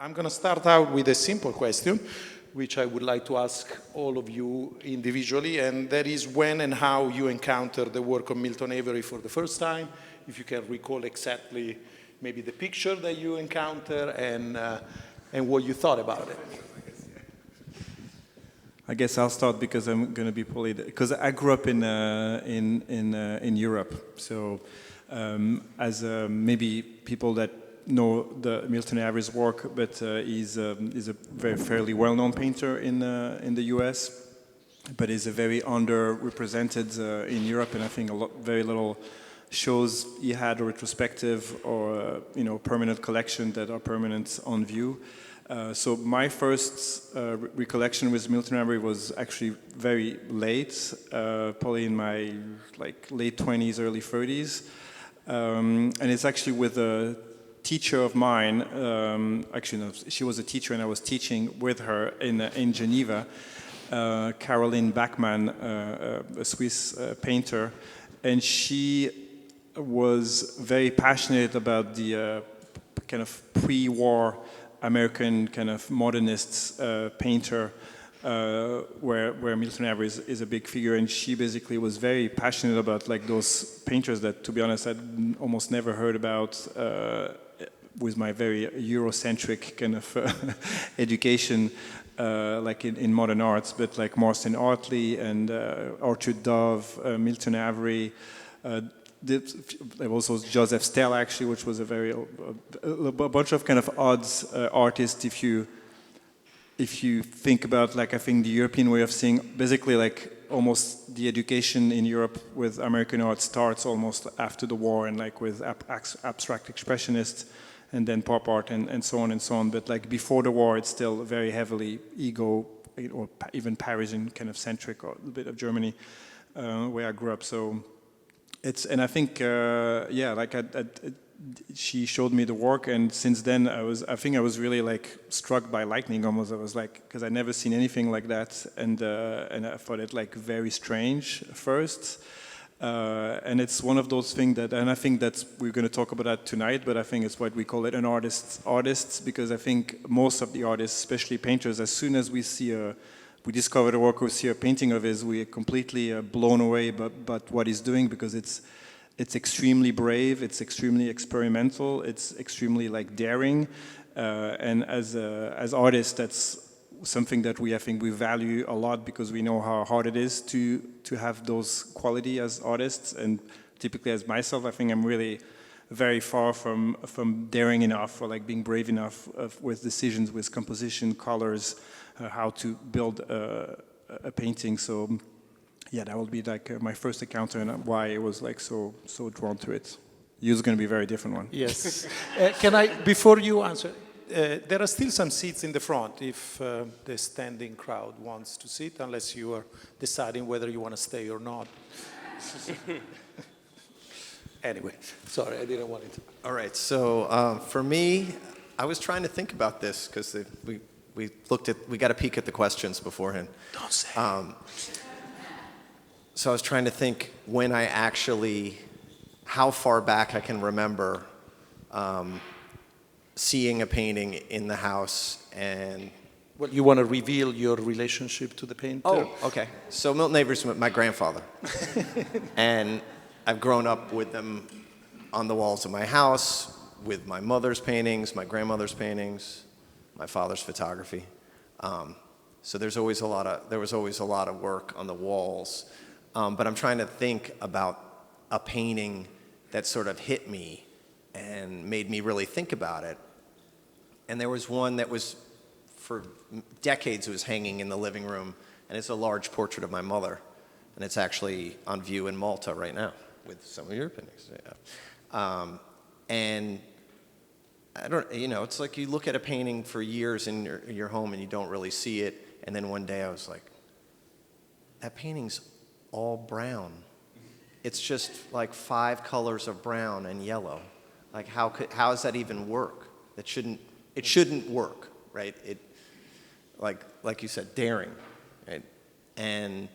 I'm going to start out with a simple question, which I would like to ask all of you individually, and that is when and how you encountered the work of Milton Avery for the first time, if you can recall exactly maybe the picture that you encountered and what you thought about it. I guess I'll start because I'm going to be because I grew up in Europe. So as maybe people that know the Milton Avery's work, but he's a very fairly well-known painter in the U.S., but is a very underrepresented in Europe, and I think very little shows he had a retrospective or permanent collection that are permanent on view. So my first recollection with Milton Avery was actually very late, probably in my late 20s, early 30s, and it's actually with a teacher of mine. Actually, no, she was a teacher, and I was teaching with her in Geneva. Caroline Bachmann, a Swiss painter, and she was very passionate about the kind of pre-war American kind of modernist painter, where Milton Avery is a big figure, and she basically was very passionate about those painters that, to be honest, I'd almost never heard about with my very Eurocentric kind of education, in modern arts, but like Marston Artley and Orchard Dove, Milton Avery. There was also Joseph Stell, actually, which was a bunch of kind of odd artists. If you think about I think the European way of seeing, basically almost the education in Europe with American art starts almost after the war, and with abstract expressionists, and then pop art and so on and so on. But before the war, it's still very heavily ego or even Parisian kind of centric, or a bit of Germany, where I grew up. So. And I think, she showed me the work, and since then I think I was really struck by lightning almost. I was because I'd never seen anything like that, and I thought it very strange at first. And it's one of those things that, and I think we're going to talk about that tonight, but I think it's what we call it an artists, because I think most of the artists, especially painters, as soon as we discover the work or see a painting of his, we are completely blown away by what he's doing, because it's extremely brave, it's extremely experimental, it's extremely daring, and as artists, that's something that I think we value a lot, because we know how hard it is to have those quality as artists. And typically, as myself, I think I'm really very far from daring enough, or being brave enough with decisions, with composition, colors, how to build a painting. So yeah, that would be my first encounter, and why it was so drawn to it. Yours going to be a very different one. Yes. Can I, before you answer, there are still some seats in the front if the standing crowd wants to sit, unless you are deciding whether you want to stay or not. Anyway, sorry, I didn't want it. All right, so for me, I was trying to think about this, because we got a peek at the questions beforehand. Don't say. So I was trying to think when how far back I can remember seeing a painting in the house. And well, you want to reveal your relationship to the painter? Oh, okay. So Milton Avery's my grandfather, and I've grown up with them on the walls of my house, with my mother's paintings, my grandmother's paintings, my father's photography. So there was always a lot of work on the walls. But I'm trying to think about a painting that sort of hit me and made me really think about it. And there was one that was, for decades, it was hanging in the living room, and it's a large portrait of my mother, and it's actually on view in Malta right now with some of your paintings. Yeah. And I don't, it's like you look at a painting for years in your home and you don't really see it, and then one day I was like, that painting's all brown. It's just 5 colors of brown and yellow. How does that even work? It shouldn't work, right? It, like you said, daring, right? And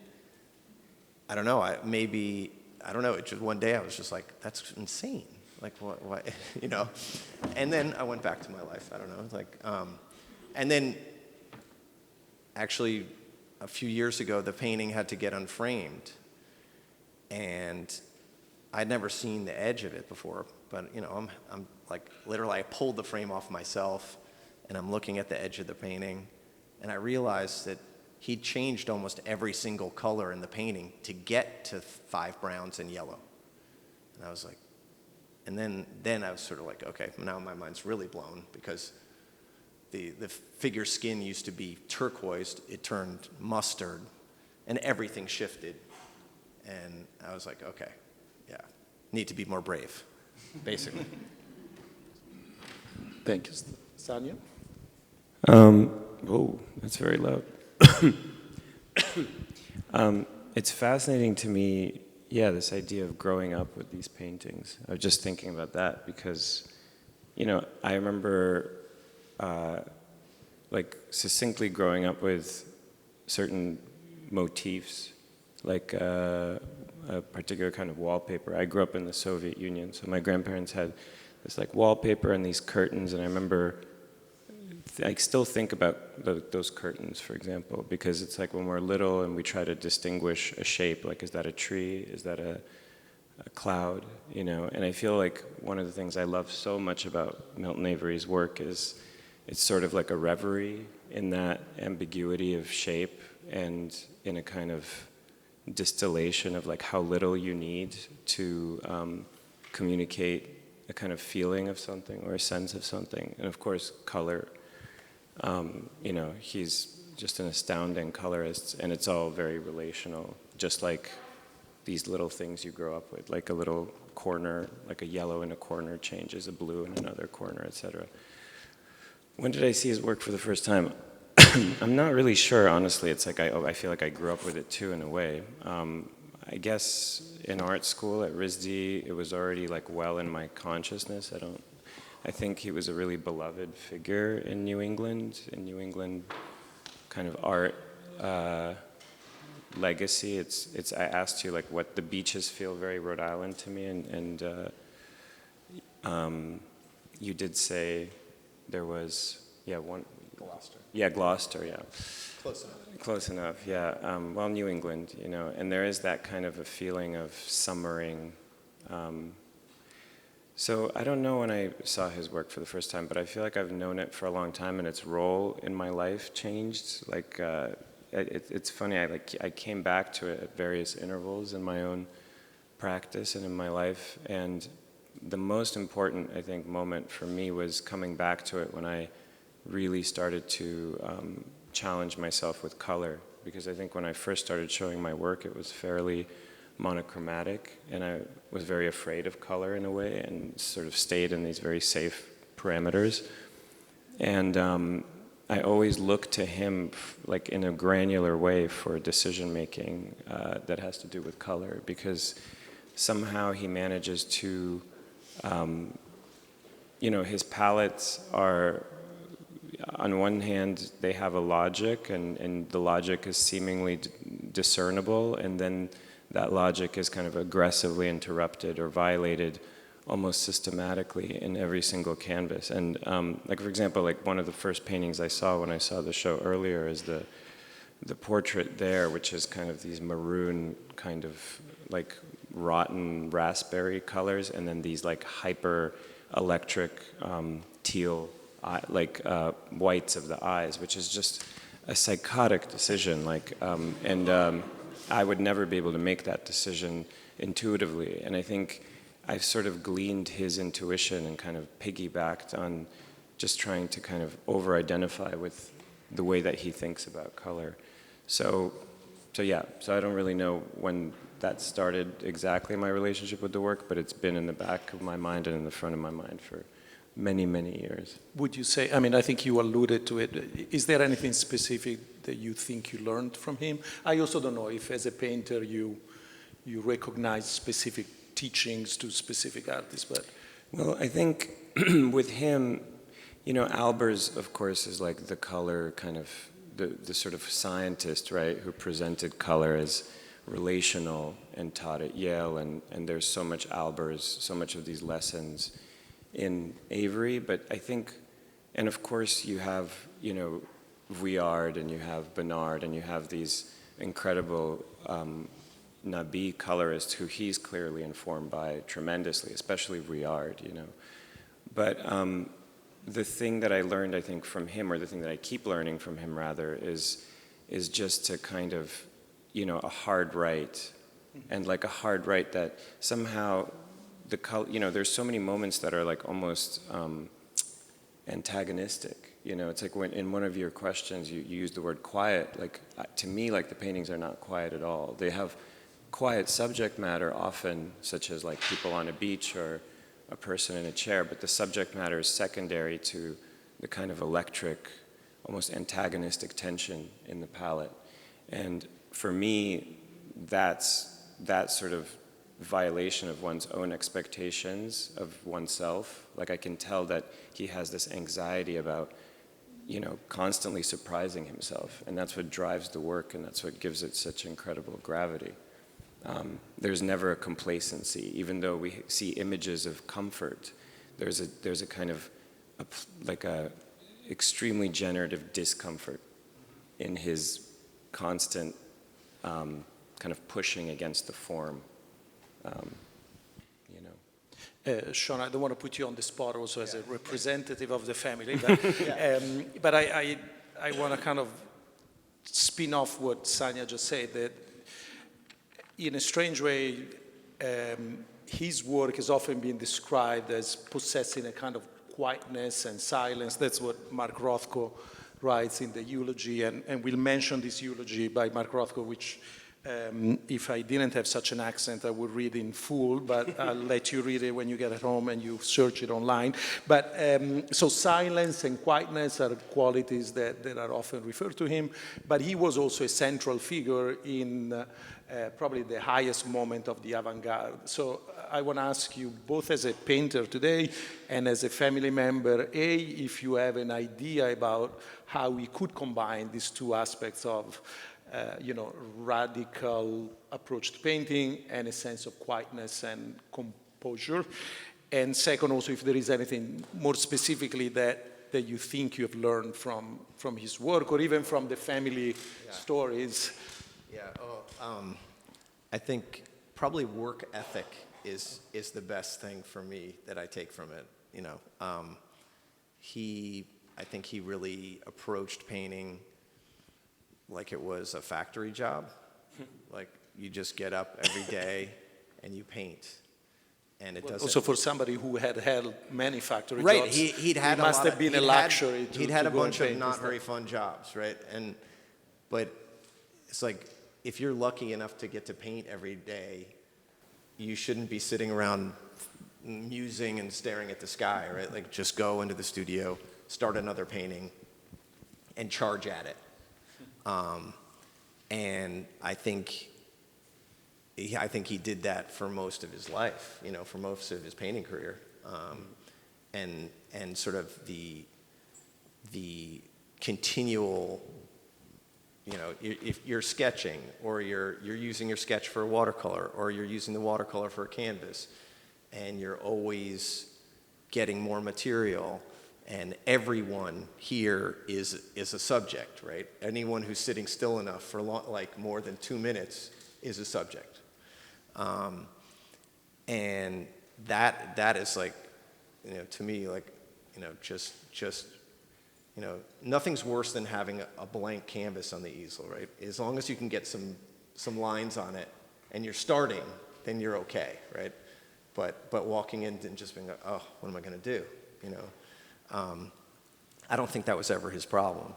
I don't know, it just one day I was just like, that's insane. Like, what, you know? And then I went back to my life. I don't know. It's like, and then actually a few years ago, the painting had to get unframed. And I'd never seen the edge of it before. But, you know, I'm like, literally, I pulled the frame off myself, and I'm looking at the edge of the painting. And I realized that he'd changed almost every single color in the painting to get to 5 browns and yellow. And I was like, and then I was sort of like, okay, now my mind's really blown, because the figure skin used to be turquoise, it turned mustard, and everything shifted. And I was like, okay, yeah, need to be more brave, basically. Thank you. Sanya? Oh, that's very loud. It's fascinating to me, yeah, this idea of growing up with these paintings. I was just thinking about that because, you know, I remember like succinctly growing up with certain motifs, like a particular kind of wallpaper. I grew up in the Soviet Union, so my grandparents had this like wallpaper and these curtains, and I remember I still think about those curtains, for example, because it's like when we're little and we try to distinguish a shape, like is that a tree, is that a cloud, you know? And I feel like one of the things I love so much about Milton Avery's work is it's sort of like a reverie in that ambiguity of shape and in a kind of distillation of like how little you need to communicate a kind of feeling of something or a sense of something. And of course, color. You know, he's just an astounding colorist, and it's all very relational, just like these little things you grow up with, like a little corner, like a yellow in a corner changes a blue in another corner, etc. When did I see his work for the first time? I'm not really sure, honestly. It's like I feel like I grew up with it too, in a way. I guess in art school at RISD, it was already like well in my consciousness. I think he was a really beloved figure in New England kind of art legacy. I asked you like what the beaches feel very Rhode Island to me, and you did say there was, yeah, one. Gloucester. Yeah, Gloucester, yeah. Close enough. Close enough, yeah. Well, New England, you know, and there is that kind of a feeling of summering. So I don't know when I saw his work for the first time, but I feel like I've known it for a long time, and its role in my life changed. Like, it's funny, I came back to it at various intervals in my own practice and in my life, and the most important, I think, moment for me was coming back to it when I really started to challenge myself with color, because I think when I first started showing my work, it was fairly monochromatic, and I was very afraid of color in a way, and sort of stayed in these very safe parameters. And I always look to him like in a granular way for decision making that has to do with color, because somehow he manages to, you know, his palettes are, on one hand, they have a logic, and the logic is seemingly discernible, and then that logic is kind of aggressively interrupted or violated almost systematically in every single canvas. And like, for example, like one of the first paintings I saw when I saw the show earlier is the portrait there, which is kind of these maroon kind of like rotten raspberry colors, and then these like hyper electric teal like whites of the eyes, which is just a psychotic decision. Like, I would never be able to make that decision intuitively. And I think I've sort of gleaned his intuition and kind of piggybacked on just trying to kind of over-identify with the way that he thinks about color. So yeah, so I don't really know when that started exactly, my relationship with the work, but it's been in the back of my mind and in the front of my mind for many, many years. Would you say, I mean, I think you alluded to it, is there anything specific that you think you learned from him? I also don't know if as a painter you recognize specific teachings to specific artists, but... Well, I think with him, you know, Albers, of course, is like the color kind of, the sort of scientist, right, who presented color as relational and taught at Yale, and there's so much Albers, so much of these lessons in Avery. But I think, and of course you have, you know, Vuillard and you have Bernard and you have these incredible Nabi colorists who he's clearly informed by tremendously, especially Vuillard, you know. But the thing that I learned, I think, from him, or the thing that I keep learning from him rather, is just to kind of, you know, a hard right, and like a hard right that somehow you know, there's so many moments that are like almost antagonistic. You know, it's like when in one of your questions you used the word quiet. Like to me, like the paintings are not quiet at all. They have quiet subject matter often, such as like people on a beach or a person in a chair, but the subject matter is secondary to the kind of electric, almost antagonistic tension in the palette. And for me, that's that sort of violation of one's own expectations of oneself. Like I can tell that he has this anxiety about, you know, constantly surprising himself, and that's what drives the work, and that's what gives it such incredible gravity. There's never a complacency, even though we see images of comfort. There's a kind of like a extremely generative discomfort in his constant kind of pushing against the form. You know. Sean, I don't want to put you on the spot also as a representative of the family, but, but I want to kind of spin off what Sanya just said, that in a strange way, his work has often been described as possessing a kind of quietness and silence. That's what Mark Rothko writes in the eulogy, and we'll mention this eulogy by Mark Rothko, which if I didn't have such an accent, I would read in full, but I'll let you read it when you get at home and you search it online. But so silence and quietness are qualities that are often referred to him, but he was also a central figure in probably the highest moment of the avant-garde. So I want to ask you, both as a painter today and as a family member, if you have an idea about how we could combine these two aspects of you know, radical approach to painting and a sense of quietness and composure. And second, also, if there is anything more specifically that you think you have learned from his work, or even from the family stories. Yeah, I think probably work ethic is the best thing for me that I take from it. You know, I think he really approached painting like it was a factory job. Like you just get up every day and you paint. And it doesn't. Also for somebody who had held many factory right, jobs, he'd had it must have been a luxury he'd had a go bunch and of paint, not very fun jobs, right? But it's like, if you're lucky enough to get to paint every day, you shouldn't be sitting around musing and staring at the sky, right? Like just go into the studio, start another painting, and charge at it. And I think he did that for most of his life, you know, for most of his painting career. And sort of the continual, you know, if you're sketching, or you're using your sketch for a watercolor, or you're using the watercolor for a canvas, and you're always getting more material, and everyone here is a subject, right? Anyone who's sitting still enough for like more than 2 minutes is a subject. And that is like, you know, to me, like, you know, just you know, nothing's worse than having a blank canvas on the easel, right? As long as you can get some lines on it and you're starting, then you're okay, right? But walking in and just being like, oh, what am I going to do, you know? I don't think that was ever his problem.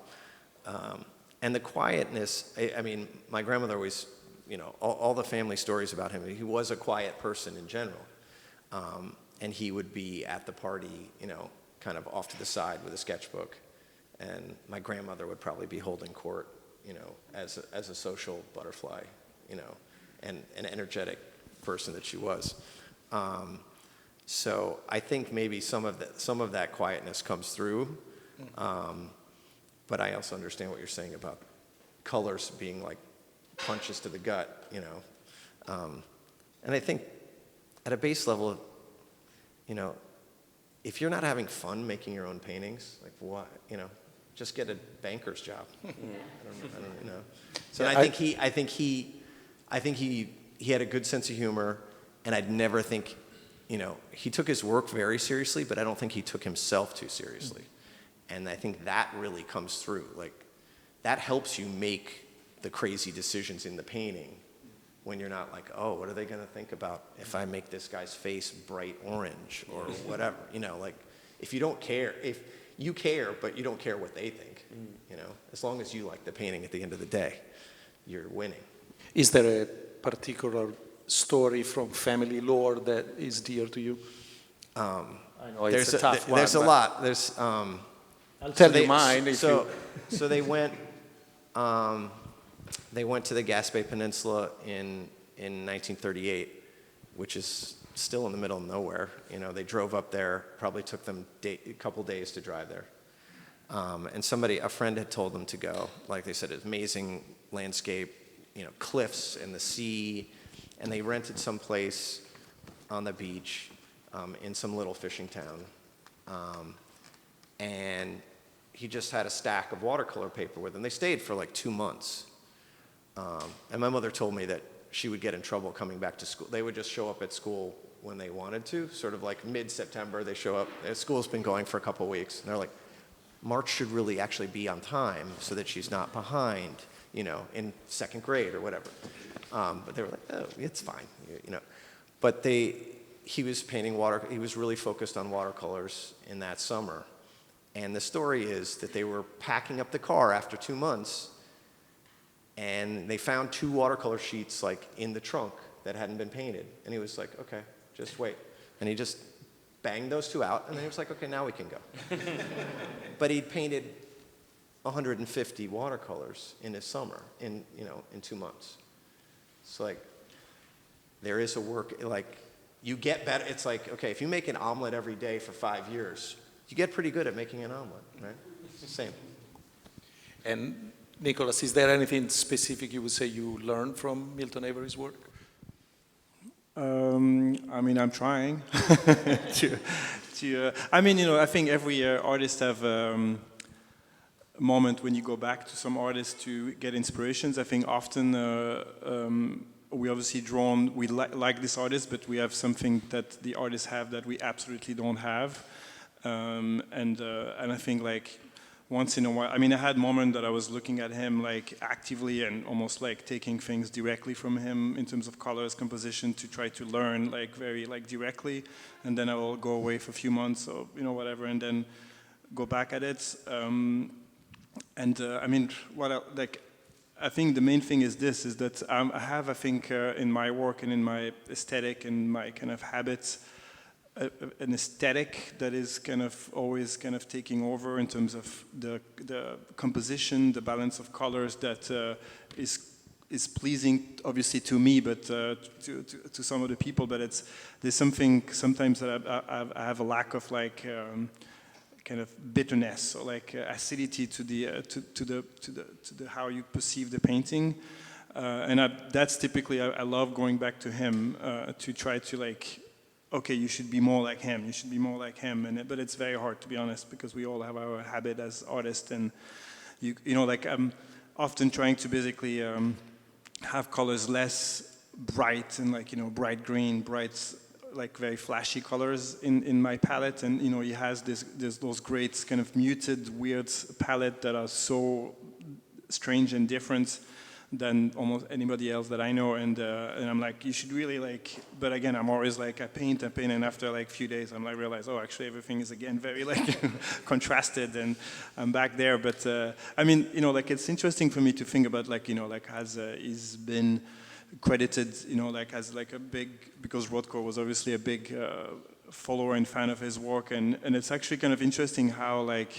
And the quietness, I mean, my grandmother always, you know, all the family stories about him, he was a quiet person in general. And he would be at the party, you know, kind of off to the side with a sketchbook. And my grandmother would probably be holding court, you know, as a social butterfly, you know, and an energetic person that she was. So I think maybe some of that quietness comes through, but I also understand what you're saying about colors being like punches to the gut, you know. And I think at a base level, you know, if you're not having fun making your own paintings, like what, you know, just get a banker's job. I don't know. So Yeah, I think he had a good sense of humor, and I'd never think, you know, he took his work very seriously, but I don't think he took himself too seriously. And I think that really comes through. Like, that helps you make the crazy decisions in the painting when you're not like, oh, what are they going to think about if I make this guy's face bright orange or whatever? You know, like, if you don't care, if you care, but you don't care what they think, you know, as long as you like the painting at the end of the day, you're winning. Is there a particular story from family lore that is dear to you? I know it's a tough one. There's a lot. I'll tell you mine. So they went to the Gaspé Peninsula in 1938, which is still in the middle of nowhere. You know, they drove up there. Probably took them a couple days to drive there. And a friend had told them to go. Like they said, amazing landscape, you know, cliffs and the sea. And they rented some place on the beach in some little fishing town. And he just had a stack of watercolor paper with him. They stayed for like 2 months. And my mother told me that she would get in trouble coming back to school. They would just show up at school when they wanted to, sort of like mid-September, they show up. School's been going for a couple of weeks. And they're like, March should really actually be on time so that she's not behind, you know, in second grade or whatever. But they were like, oh, it's fine, you know. But he was painting he was really focused on watercolors in that summer. And the story is that they were packing up the car after 2 months, and they found 2 watercolor sheets like in the trunk that hadn't been painted. And he was like, okay, just wait. And he just banged those 2 out, and then he was like, okay, now we can go. But he'd painted 150 watercolors in his summer, in 2 months. It's like, there is a work, like, you get better. It's like, okay, if you make an omelet every day for 5 years, you get pretty good at making an omelet, right? It's the same. And Nicolas, is there anything specific you would say you learned from Milton Avery's work? I mean, I'm trying I mean, you know, I think every artist have moment when you go back to some artists to get inspirations. I think often we obviously we like this artist, but we have something that the artists have that we absolutely don't have. And I think like once in a while, I mean, I had a moment that I was looking at him like actively and almost like taking things directly from him in terms of colors, composition, to try to learn like very like directly, and then I will go away for a few months or whatever, and then go back at it. I mean, I think the main thing is that I have, I think, in my work and in my aesthetic and my kind of habits, an aesthetic that is kind of always kind of taking over in terms of the composition, the balance of colors that is pleasing, obviously to me, but to some of the people. But there's something sometimes that I have a lack of like. Kind of bitterness or like acidity to the how you perceive the painting, and that's typically I love going back to him to try to like, okay, you should be more like him, you should be more like him, but it's very hard, to be honest, because we all have our habit as artists, and you know like I'm often trying to basically have colors less bright and like bright green, bright, like very flashy colors in my palette, and he has those great kind of muted, weird palette that are so strange and different than almost anybody else that I know, and I'm like, you should really like, but again, I'm always like, I paint, and after like a few days, I realize, oh, actually everything is again very like contrasted, and I'm back there. But I mean, like it's interesting for me to think about like, like has he's been credited, like as like a big, because Rothko was obviously a big follower and fan of his work, and it's actually kind of interesting how like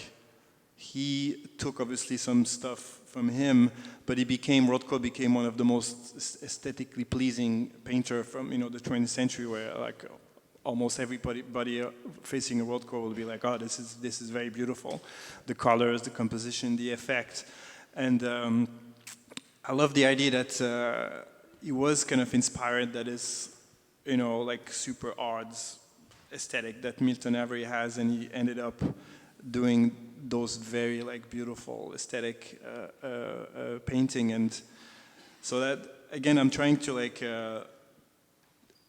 he took obviously some stuff from him, but Rothko became one of the most aesthetically pleasing painter from the 20th century, where like almost everybody facing a Rothko will be like, oh, this is very beautiful, the colors, the composition, the effect, and I love the idea that he was kind of inspired that is, like super arts aesthetic that Milton Avery has, and he ended up doing those very like beautiful aesthetic painting. And so that, again, I'm trying to like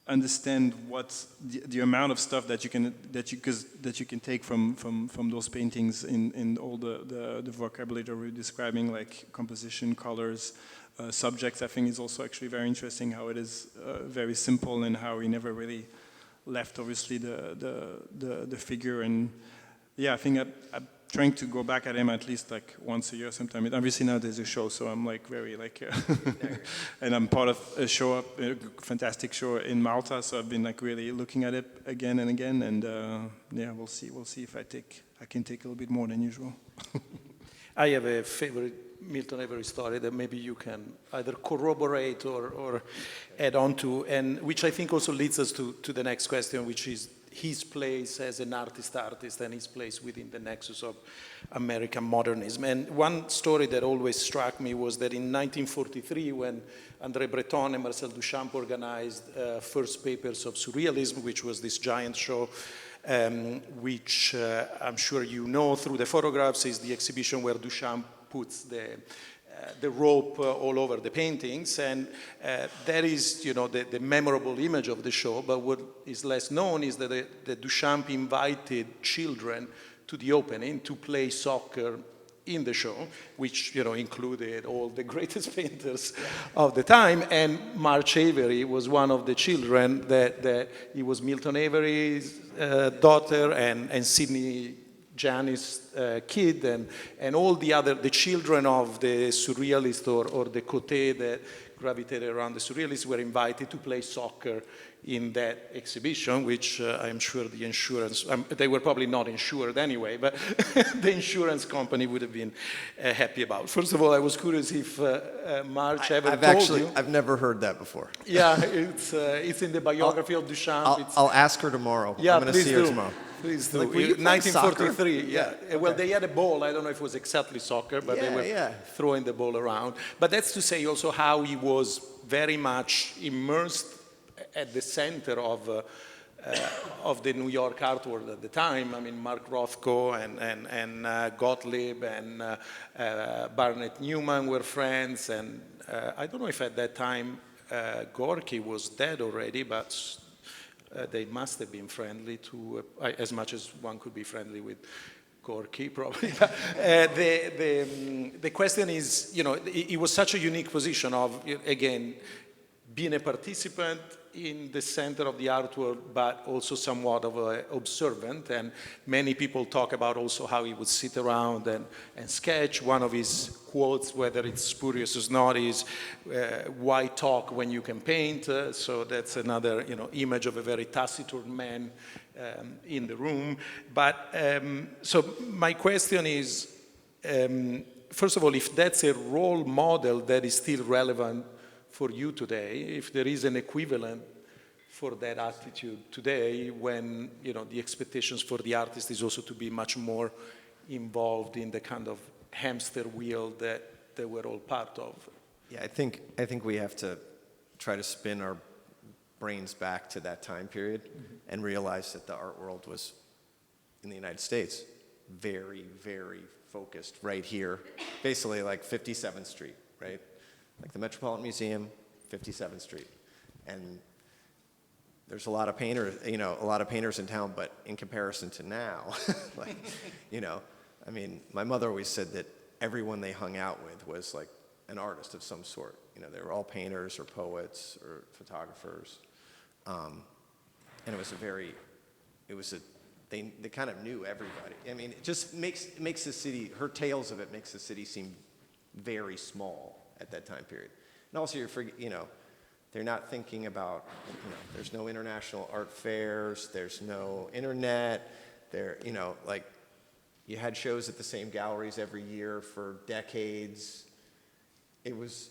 understand what the amount of stuff that you can take from those paintings in all the vocabulary that we're describing, like composition, colors, subjects. I think is also actually very interesting how it is very simple and how he never really left obviously the figure. And yeah, I think I'm trying to go back at him at least like once a year sometime. Obviously now there's a show, so I'm like very like, and I'm part of a show, a fantastic show in Malta, so I've been like really looking at it again and again, and yeah, we'll see if I can take a little bit more than usual. I have a favorite Milton Avery story that maybe you can either corroborate or add on to, and which I think also leads us to the next question, which is his place as an artist and his place within the nexus of American modernism. And one story that always struck me was that in 1943, when André Breton and Marcel Duchamp organized First Papers of Surrealism, which was this giant show, which I'm sure you know through the photographs, is the exhibition where Duchamp puts the rope all over the paintings, and that is, the memorable image of the show. But what is less known is that the Duchamp invited children to the opening to play soccer in the show, which included all the greatest painters of the time. And March Avery was one of the children that he was Milton Avery's daughter and Sidney Janis' kid, and all the children of the surrealists or the coté that gravitated around the surrealists were invited to play soccer in that exhibition, which I'm sure the insurance, they were probably not insured anyway, but the insurance company would have been happy about. First of all, I was curious if March ever told you. I've never heard that before. Yeah, it's in the biography of Duchamp. I'll ask her tomorrow. Yeah, I'm going to see her tomorrow. Please do. Like, were you playing 1943, soccer? yeah. Okay. Well, they had a ball. I don't know if it was exactly soccer, but they were throwing the ball around. But that's to say also how he was very much immersed at the center of the New York art world at the time. I mean, Mark Rothko and Gottlieb and Barnett Newman were friends. And I don't know if at that time Gorky was dead already, but they must have been friendly to, as much as one could be friendly with Gorky, probably. The question is, it was such a unique position of, again, being a participant in the center of the art world, but also somewhat of an observant. And many people talk about also how he would sit around and sketch. One of his quotes, whether it's spurious or not, is why talk when you can paint? So that's another image of a very taciturn man in the room. But so my question is, first of all, if that's a role model that is still relevant for you today, if there is an equivalent for that attitude today, when the expectations for the artist is also to be much more involved in the kind of hamster wheel that they were all part of. Yeah, I think we have to try to spin our brains back to that time period and realize that the art world was, in the United States, very, very focused right here, basically like 57th Street, right? Like the Metropolitan Museum, 57th Street. And there's a lot of painters in town, but in comparison to now, I mean, my mother always said that everyone they hung out with was like an artist of some sort. They were all painters or poets or photographers. And they kind of knew everybody. I mean, it just makes the city, her tales of it makes the city seem very small at that time period. And also, they're not thinking about, there's no international art fairs, there's no internet, you had shows at the same galleries every year for decades. It was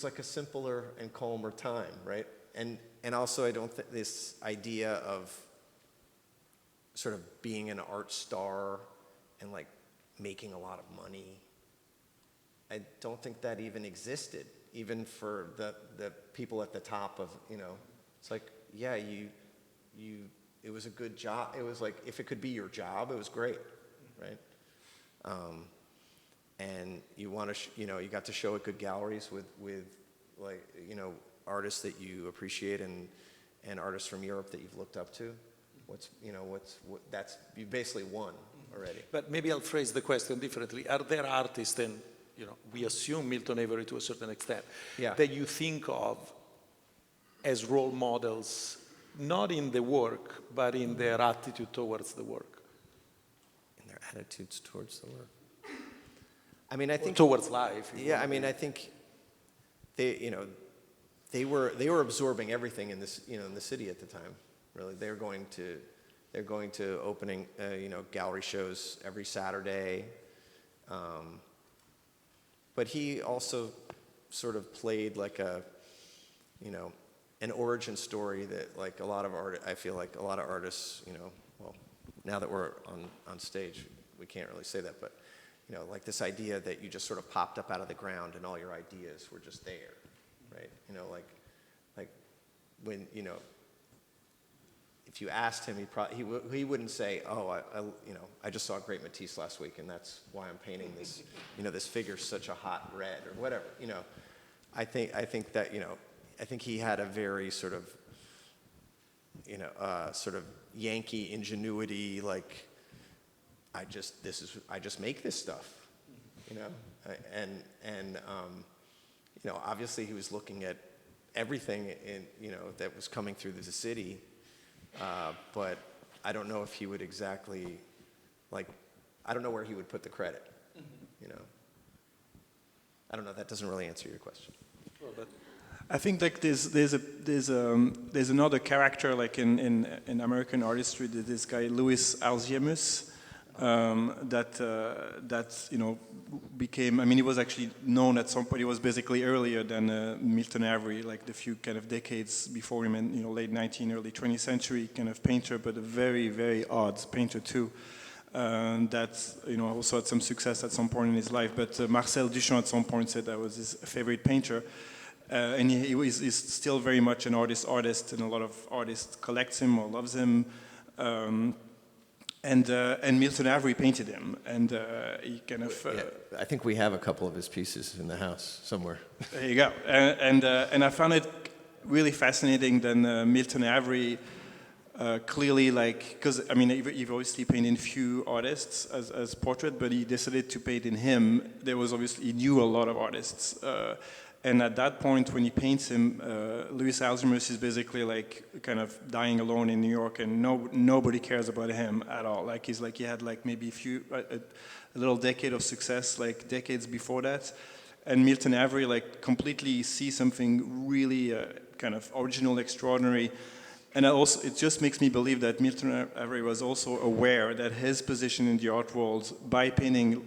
like a simpler and calmer time, right? And also, I don't think this idea of sort of being an art star and like making a lot of money, I don't think that even existed even for the people at the top of, it's like, yeah, it was a good job. It was like, if it could be your job, it was great, right? And you want to, you got to show at good galleries with like, artists that you appreciate and artists from Europe that you've looked up to. That's, you basically won already. But maybe I'll phrase the question differently. Are there artists, and we assume Milton Avery to a certain extent, that you think of as role models, not in the work, but in their attitude towards the work? In their attitudes towards the work. I mean, I think towards life. Yeah, I mean, I think they were absorbing everything in this, in the city at the time. Really, they're going to opening, gallery shows every Saturday. But he also sort of played like an origin story that like I feel like a lot of artists, well, now that we're on stage, we can't really say that, but like this idea that you just sort of popped up out of the ground and all your ideas were just there, right? Like when, if you asked him, he wouldn't say, oh, I just saw a great Matisse last week and that's why I'm painting this, this figure's such a hot red or whatever, I think that, I think he had a very sort of, sort of Yankee ingenuity, like, I just make this stuff, and obviously he was looking at everything that was coming through the city, but I don't know if he would exactly, like, I don't know where he would put the credit, I don't know. That doesn't really answer your question. Well, but I think like there's another character like in American artistry, this guy Louis Alzheimer's. That became, I mean, he was actually known at some point. He was basically earlier than Milton Avery, like the few kind of decades before him, in late 19th, early 20th century kind of painter, but a very, very odd painter too. That also had some success at some point in his life. But Marcel Duchamp at some point said that was his favorite painter. And he's still very much an artist, and a lot of artists collect him or loves him. And Milton Avery painted him, and he kind of. I think we have a couple of his pieces in the house somewhere. There you go, and I found it really fascinating that Milton Avery clearly, like, because I mean, you've obviously painted few artists as portrait, but he decided to paint in him. There was obviously, he knew a lot of artists. And at that point, when he paints him, Louis Alzheimer's is basically like kind of dying alone in New York, and nobody cares about him at all. Like he had like maybe a little decade of success, like decades before that. And Milton Avery like completely sees something really kind of original, extraordinary. And it just makes me believe that Milton Avery was also aware that his position in the art world, by painting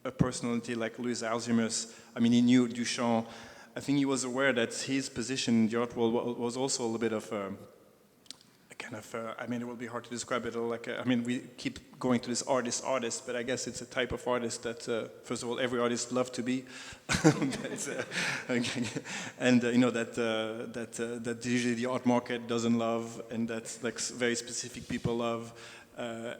a personality like Louis Alzheimer's, I mean, he knew Duchamp. I think he was aware that his position in the art world was also a little bit of a kind of, I mean, it will be hard to describe it. I mean, we keep going to this artist, but I guess it's a type of artist that, first of all, every artist loves to be. And, that usually the art market doesn't love, and that's like very specific people love.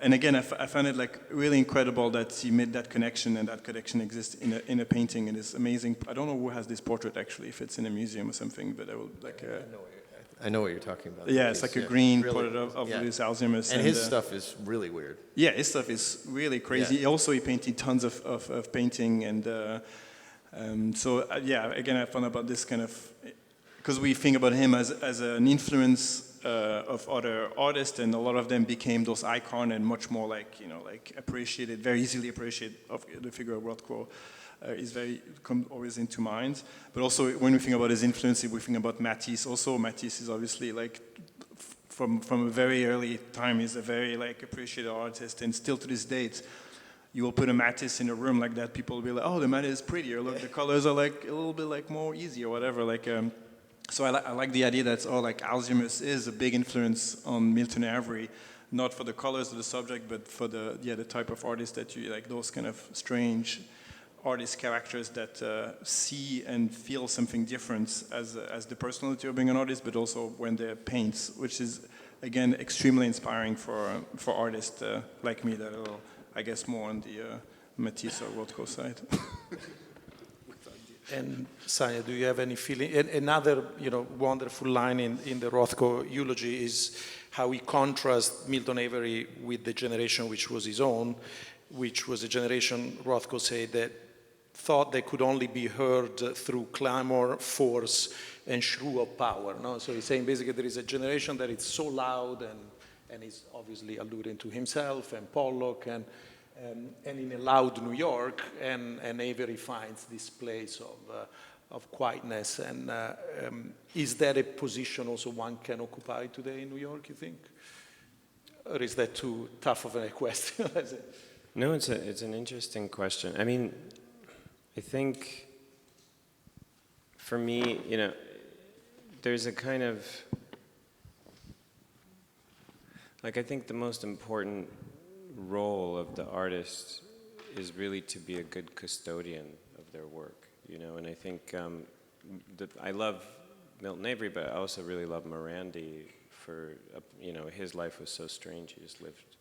And again, I found it like really incredible that he made that connection, and that connection exists in a painting, and it's amazing. I don't know who has this portrait actually, if it's in a museum or something, but I will like. I know what you're talking about. Yeah, it's like a green portrait of Louis Alzheimer's. And his stuff is really weird. Yeah, his stuff is really crazy. Yeah. He painted tons of painting, and again, I found about this kind of, because we think about him as an influence of other artists, and a lot of them became those icons and much more like appreciated, very easily appreciated. Of the figure of Rothko is always into mind. But also when we think about his influence, we think about Matisse. Also, Matisse is obviously like from a very early time is a very like appreciated artist, and still to this date. You will put a Matisse in a room like that, people will be like, oh, the Matisse is prettier. Look, the colors are like a little bit like more easy or whatever. So I like the idea that Alzheimer's is a big influence on Milton Avery, not for the colors of the subject, but for the type of artist that you like, those kind of strange artist characters that see and feel something different as the personality of being an artist, but also when they paint, which is again extremely inspiring for artists like me that are, I guess, more on the Matisse or Rothko side. And Sanya, do you have any feeling? Another, wonderful line in the Rothko eulogy is how he contrasts Milton Avery with the generation which was his own, which was a generation, Rothko said, that thought they could only be heard through clamor, force, and shrew of power. No? So he's saying basically there is a generation that is so loud, and he's obviously alluding to himself and Pollock, and in a loud New York, and Avery finds this place of quietness. And is that a position also one can occupy today in New York, you think? Or is that too tough of a question? No, it's an interesting question. I mean, I think for me, there's a kind of, I think the most important role of the artist is really to be a good custodian of their work, and I think I love Milton Avery, but I also really love Morandi for, his life was so strange. He just lived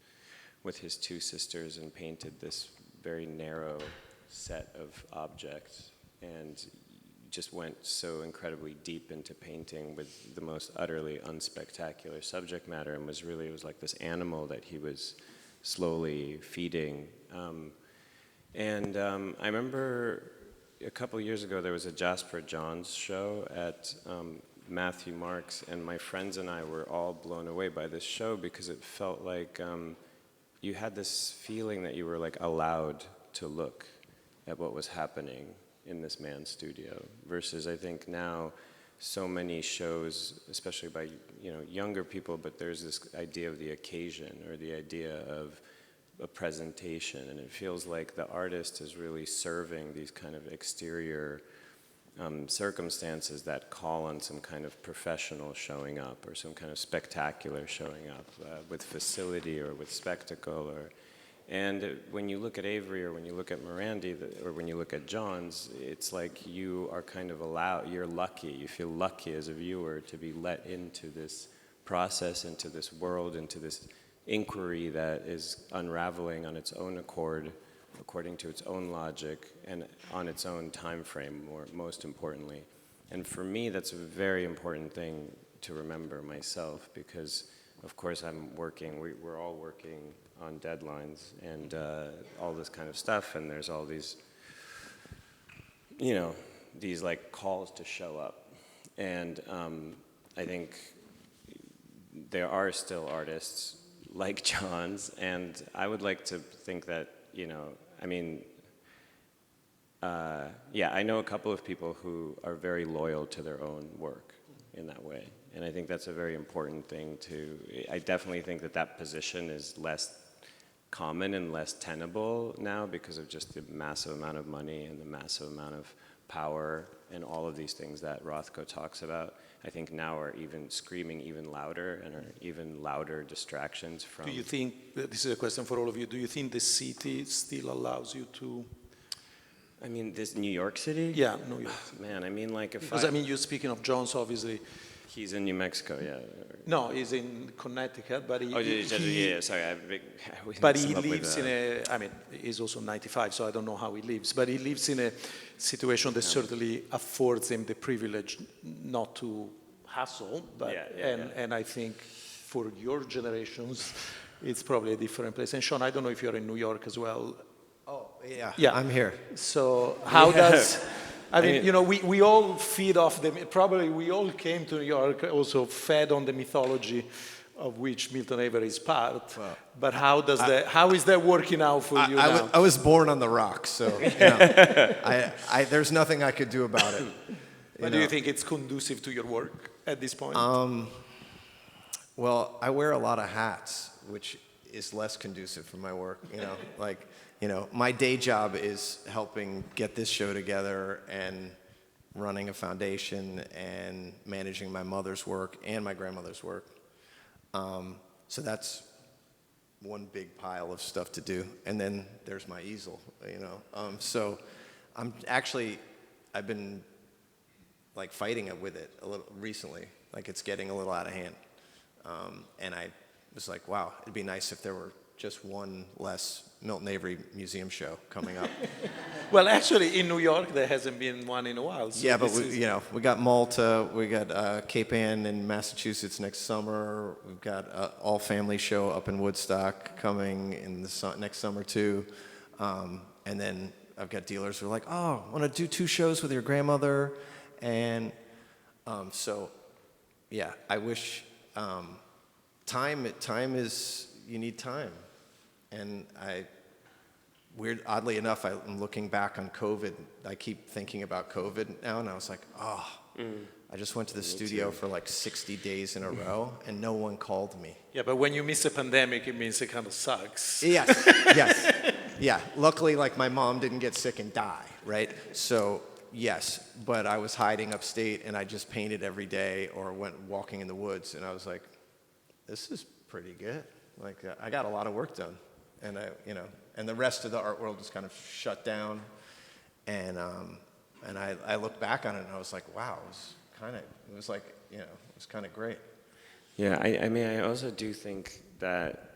with his two sisters and painted this very narrow set of objects, and just went so incredibly deep into painting with the most utterly unspectacular subject matter, and it was like this animal that he was slowly feeding. I remember a couple years ago there was a Jasper Johns show at Matthew Mark's, and my friends and I were all blown away by this show because it felt like you had this feeling that you were like allowed to look at what was happening in this man's studio, versus I think now so many shows, especially by younger people, but there's this idea of the occasion or the idea of a presentation, and it feels like the artist is really serving these kind of exterior circumstances that call on some kind of professional showing up or some kind of spectacular showing up with facility or with spectacle. And when you look at Avery or when you look at Morandi or when you look at Johns, it's like you are kind of you're lucky, you feel lucky as a viewer to be let into this process, into this world, into this inquiry that is unraveling on its own accord, according to its own logic, and on its own time frame, most importantly. And for me, that's a very important thing to remember myself, because of course I'm working, we're all working on deadlines and all this kind of stuff, and there's all these, these like calls to show up. And I think there are still artists like John's, and I would like to think that, I know a couple of people who are very loyal to their own work in that way. And I think that's a very important thing I definitely think that position is less common and less tenable now because of just the massive amount of money and the massive amount of power and all of these things that Rothko talks about. I think now are even screaming even louder and are even louder distractions from... Do you think, this is a question for all of you, do you think the city still allows you to... this New York City? Yeah, New York. Man, Because you're speaking of Jones, obviously. He's in New Mexico, yeah. No, he's in Connecticut, but sorry. But he lives he's also 95, so I don't know how he lives, but he lives in a situation that certainly affords him the privilege not to hustle, but and I think for your generations, it's probably a different place. And Sean, I don't know if you're in New York as well. Oh, yeah. I'm here. So how does... we all feed off probably we all came to New York also fed on the mythology of which Milton Avery is part. Wow. But how is that working out for you now? I was born on the rock, so there's nothing I could do about it. But do you think it's conducive to your work at this point? Well, I wear a lot of hats, which is less conducive for my work, my day job is helping get this show together and running a foundation and managing my mother's work and my grandmother's work. So that's one big pile of stuff to do. And then there's my easel, So I've been like fighting it with it a little recently. Like it's getting a little out of hand. And I was like, wow, it'd be nice if there were just one less Milton Avery museum show coming up. Well, actually, in New York, there hasn't been one in a while. So yeah, but we got Malta, we got Cape Ann in Massachusetts next summer. We've got all family show up in Woodstock coming in the next summer too. And then I've got dealers who are like, oh, I want to do 2 shows with your grandmother. And so, yeah, I wish time is, you need time. And oddly enough, I'm looking back on COVID. I keep thinking about COVID now, and I was like, I just went to the studio for like 60 days in a row, and no one called me. Yeah, but when you miss a pandemic, it means it kind of sucks. Yes, yes. Yeah, luckily, like, my mom didn't get sick and die, right? So, yes, but I was hiding upstate, and I just painted every day or went walking in the woods, and I was like, this is pretty good. Like, I got a lot of work done. And and the rest of the art world was kind of shut down, and I look back on it and I was like, wow, it was kind of great. Yeah, I mean, I also do think that,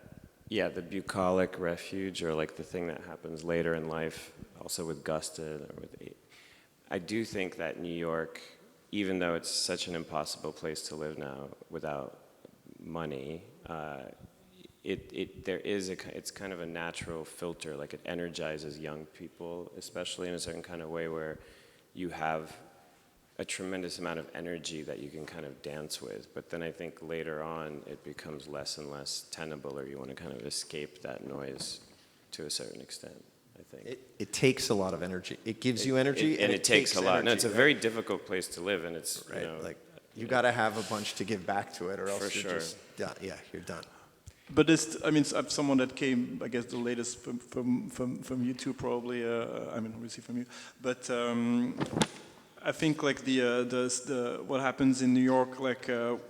yeah, the bucolic refuge, or like the thing that happens later in life, also with Gusted or with, I do think that New York, even though it's such an impossible place to live now without money, it's kind of a natural filter. Like, it energizes young people, especially in a certain kind of way where you have a tremendous amount of energy that you can kind of dance with. But then I think later on it becomes less and less tenable, or you want to kind of escape that noise to a certain extent, I think. It takes a lot of energy. It gives you energy, and it takes a lot. Energy, no, it's a right? very difficult place to live, and it's, right. you know, Like, you got to have a bunch to give back to it, or else For you're sure. just done. Yeah, you're done. But I'm someone that came, I guess, the latest from you two, probably. Obviously from you. But I think like the what happens in New York, like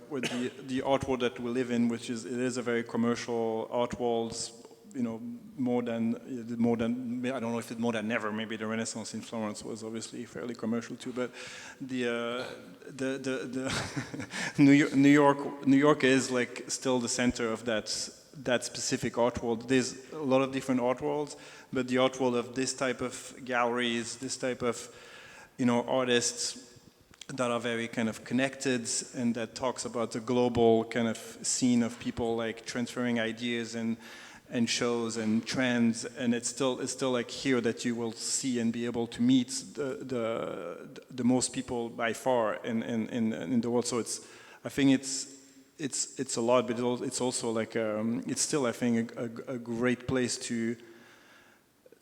with the art world that we live in, which it is a very commercial art world. More than I don't know if it's more than ever. Maybe the Renaissance in Florence was obviously fairly commercial too. But the New York is like still the center of that specific art world. There's a lot of different art worlds, but the art world of this type of galleries, this type of artists that are very kind of connected, and that talks about the global kind of scene of people like transferring ideas and shows and trends, and it's still like here that you will see and be able to meet the most people by far in the world. So I think it's a lot, but it's also like it's still, I think, a great place to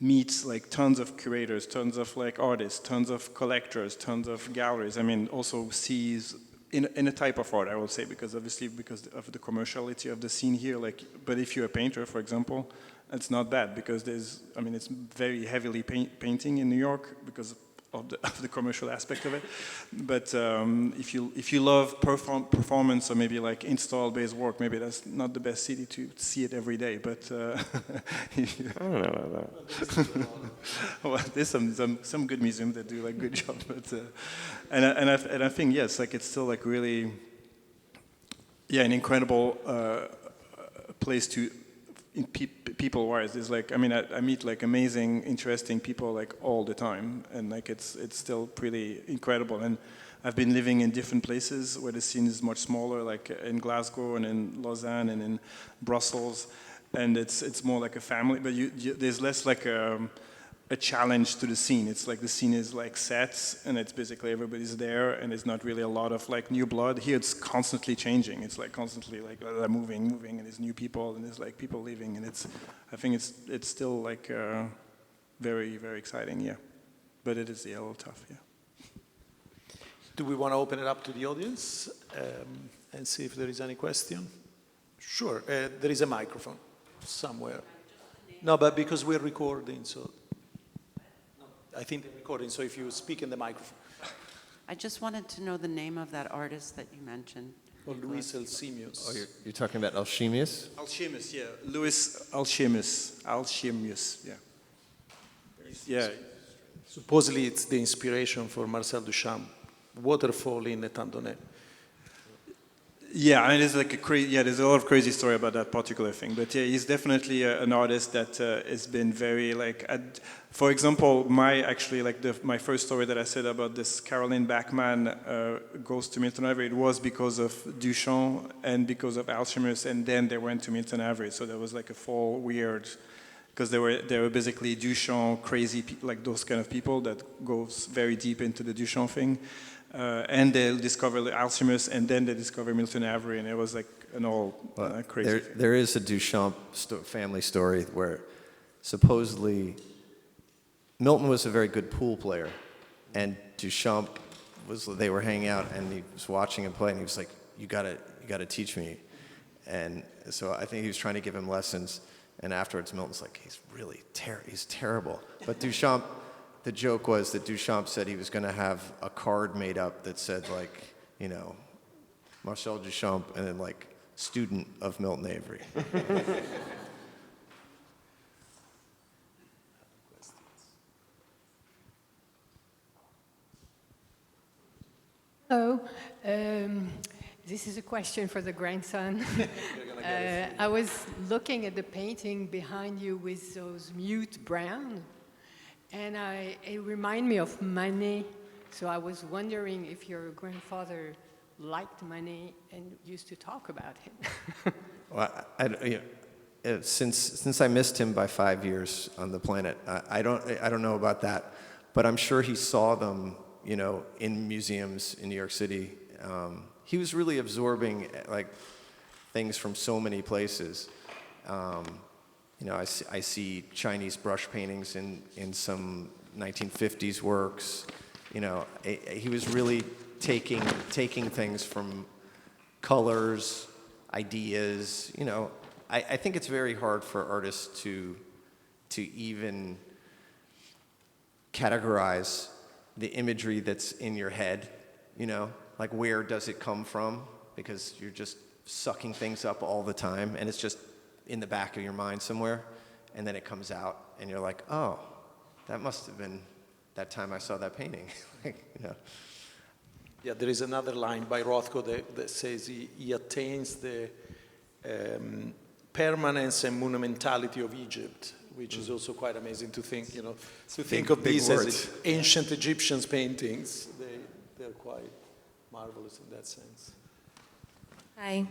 meet like tons of curators, tons of like artists, tons of collectors, tons of galleries. I mean, also sees in a type of art, I would say, because of the commerciality of the scene here. Like, but if you're a painter, for example, it's not bad, because it's very heavily painting in New York because of the commercial aspect of it. But if you love performance, or maybe like install-based work, maybe that's not the best city to see it every day. But I don't know about that. well, there's some good museums that do like good job, but and I think, yes, like it's still like really, yeah, an incredible place to. People-wise, there's like, I meet like amazing, interesting people like all the time, and like it's still pretty incredible. And I've been living in different places where the scene is much smaller, like in Glasgow and in Lausanne and in Brussels, and it's more like a family. But there's less like a challenge to the scene. It's like the scene is like set, and it's basically everybody's there, and it's not really a lot of like new blood. Here it's constantly changing. It's like constantly like moving, and there's new people, and there's like people leaving, and I think it's still like very, very exciting, yeah. But it is a little tough, yeah. Do we want to open it up to the audience and see if there is any question? Sure, there is a microphone somewhere. No, but because we're recording, so. I think they're recording, so if you speak in the microphone. I just wanted to know the name of that artist that you mentioned. Or Luis Alcemius. Oh, you're talking about Alchemius? Alchemius, yeah. Louis Alchemius, yeah. Yeah. Supposedly it's the inspiration for Marcel Duchamp, Waterfall in Étendonné. Yeah, and it's like a crazy. Yeah, there's a lot of crazy story about that particular thing. But yeah, he's definitely an artist that has been very like. For example, my first story that I said about this Caroline Bachmann goes to Milton Avery. It was because of Duchamp and because of Alchemist, and then they went to Milton Avery. So there was like a full weird, because they were basically Duchamp crazy, like those kind of people that goes very deep into the Duchamp thing. And they discover the Alchemist, and then they discover Milton Avery, and it was like an all crazy. There is a Duchamp family story where supposedly Milton was a very good pool player, and Duchamp they were hanging out, and he was watching him play, and he was like, "You gotta teach me," and so I think he was trying to give him lessons, and afterwards Milton's like, he's terrible, but Duchamp. The joke was that Duchamp said he was going to have a card made up that said, like, you know, Marcel Duchamp, and then, like, student of Milton Avery. Hello. This is a question for the grandson. I was looking at the painting behind you with those mute brown. And it reminded me of Manet, so I was wondering if your grandfather liked Manet and used to talk about him. Well, since I missed him by 5 years on the planet, I don't know about that, but I'm sure he saw them, you know, in museums in New York City. He was really absorbing like things from so many places. You know, I see Chinese brush paintings in some 1950s works. You know, he was really taking things from colors, ideas. You know, I think it's very hard for artists to even categorize the imagery that's in your head. You know, like where does it come from? Because you're just sucking things up all the time, and it's just in the back of your mind somewhere, and then it comes out, and you're like, oh, that must have been that time I saw that painting. You know. Yeah, there is another line by Rothko that says he attains the permanence and monumentality of Egypt, which is also quite amazing to think, you know, to think of these as ancient Egyptians paintings. They're quite marvelous in that sense. Hi.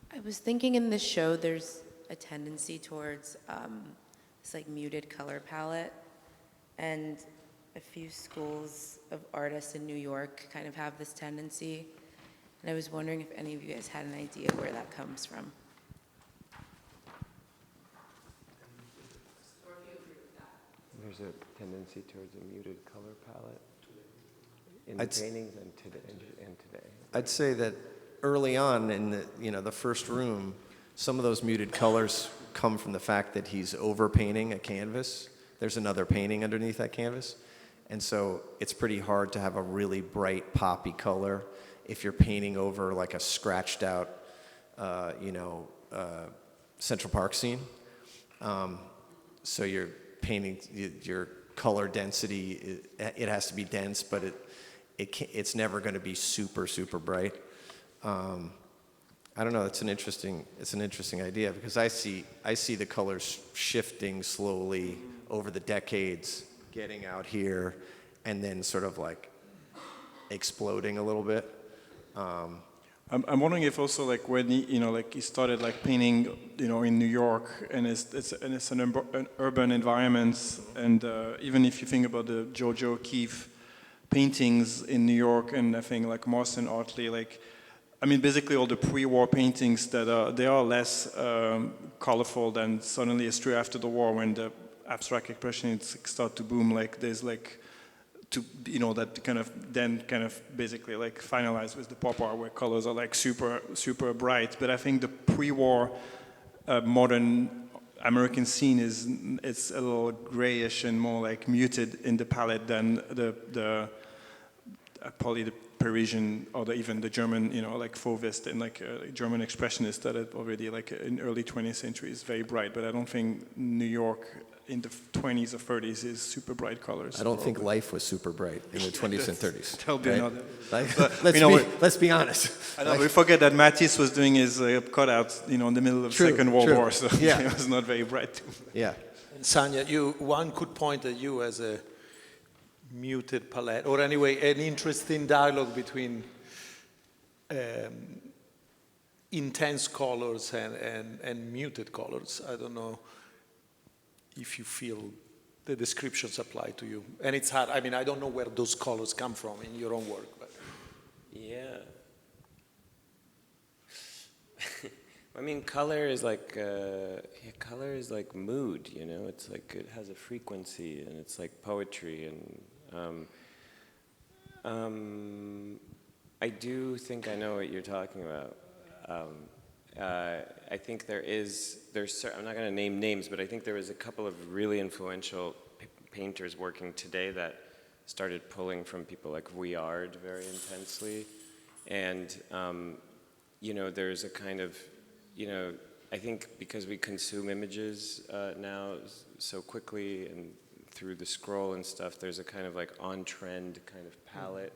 I was thinking in this show there's a tendency towards this like muted color palette, and a few schools of artists in New York kind of have this tendency, and I was wondering if any of you guys had an idea where that comes from. There's a tendency towards a muted color palette in the paintings and today. I'd say that early on in the first room, some of those muted colors come from the fact that he's overpainting a canvas. There's another painting underneath that canvas. And so it's pretty hard to have a really bright poppy color if you're painting over like a scratched out, Central Park scene. So you're painting your color density. It has to be dense, but it's never going to be super, super bright. I don't know. It's an interesting idea, because I see the colors shifting slowly over the decades, getting out here, and then sort of like exploding a little bit. I'm wondering if also like when he started like painting in New York, and it's an urban environment, and even if you think about the Georgia O'Keeffe paintings in New York, and I think like Marston Artley, like I mean basically all the pre-war paintings they are less colorful than suddenly straight after the war, when the abstract expressionists start to boom. Like there's like that kind of basically like finalized with the pop art, where colors are like super super bright. But I think the pre-war modern American scene it's a little grayish and more like muted in the palette than the probably the Parisian or even the German, like Fauvist and like German expressionists that are already like in early 20th century is very bright. But I don't think New York in the 20s or 30s is super bright colors. I don't think life was super bright in the 20s and 30s. There'll be right? another. Like, let's be honest. I know, we forget that Matisse was doing his cutouts, in the middle of the Second World War, so Yeah. it was not very bright. Yeah. And Sanya, one could point at you as a muted palette, or anyway, an interesting dialogue between intense colors and muted colors. I don't know if you feel the descriptions apply to you. And it's hard. I mean, I don't know where those colors come from in your own work. But. Yeah. I mean, color is like mood, It's like it has a frequency, and it's like poetry, and I do think I know what you're talking about. I think there's I'm not going to name names, but I think there was a couple of really influential painters working today that started pulling from people like Vuillard very intensely, and there's a kind of I think because we consume images now so quickly and through the scroll and stuff, there's a kind of like on-trend kind of palette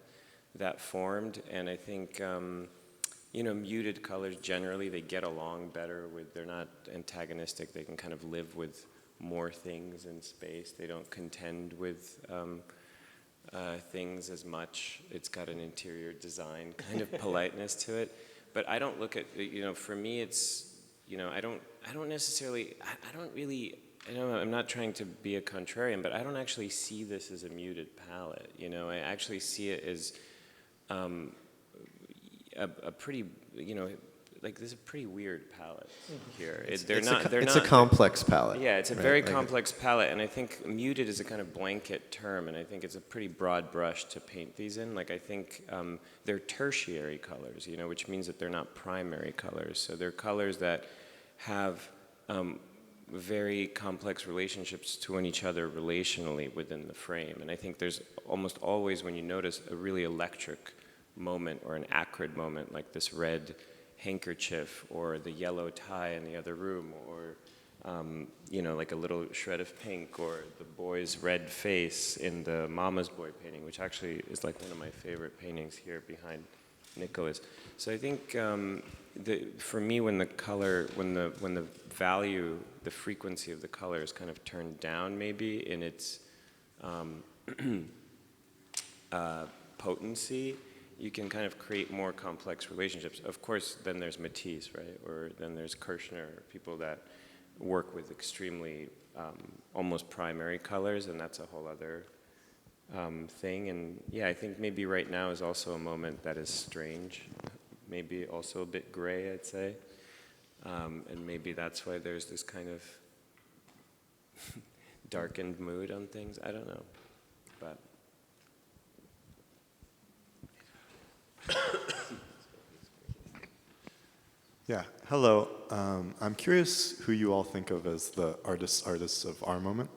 that formed, and I think muted colors generally, they get along better they're not antagonistic, they can kind of live with more things in space, they don't contend with things as much, it's got an interior design kind of politeness to it, but I don't look at, for me it's, I don't necessarily, I don't really, I'm not trying to be a contrarian, but I don't actually see this as a muted palette, I actually see it as a pretty, like there's a pretty weird palette here. It's a complex palette. Yeah, it's a very complex palette, and I think muted is a kind of blanket term, and I think it's a pretty broad brush to paint these in. Like I think they're tertiary colors, which means that they're not primary colors. So they're colors that have very complex relationships to each other relationally within the frame. And I think there's almost always, when you notice, a really electric moment or an acrid moment, like this red handkerchief or the yellow tie in the other room, or like a little shred of pink, or the boy's red face in the Mama's Boy painting, which actually is like one of my favorite paintings here behind Nicolas. So I think for me, when the color, when the value, the frequency of the color is kind of turned down, maybe in its potency, you can kind of create more complex relationships. Of course, then there's Matisse, right? Or then there's Kirchner, people that work with extremely almost primary colors, and that's a whole other thing. And yeah, I think maybe right now is also a moment that is strange, maybe also a bit gray, I'd say. And maybe that's why there's this kind of darkened mood on things. I don't know, but. Yeah, hello. I'm curious who you all think of as the artists of our moment.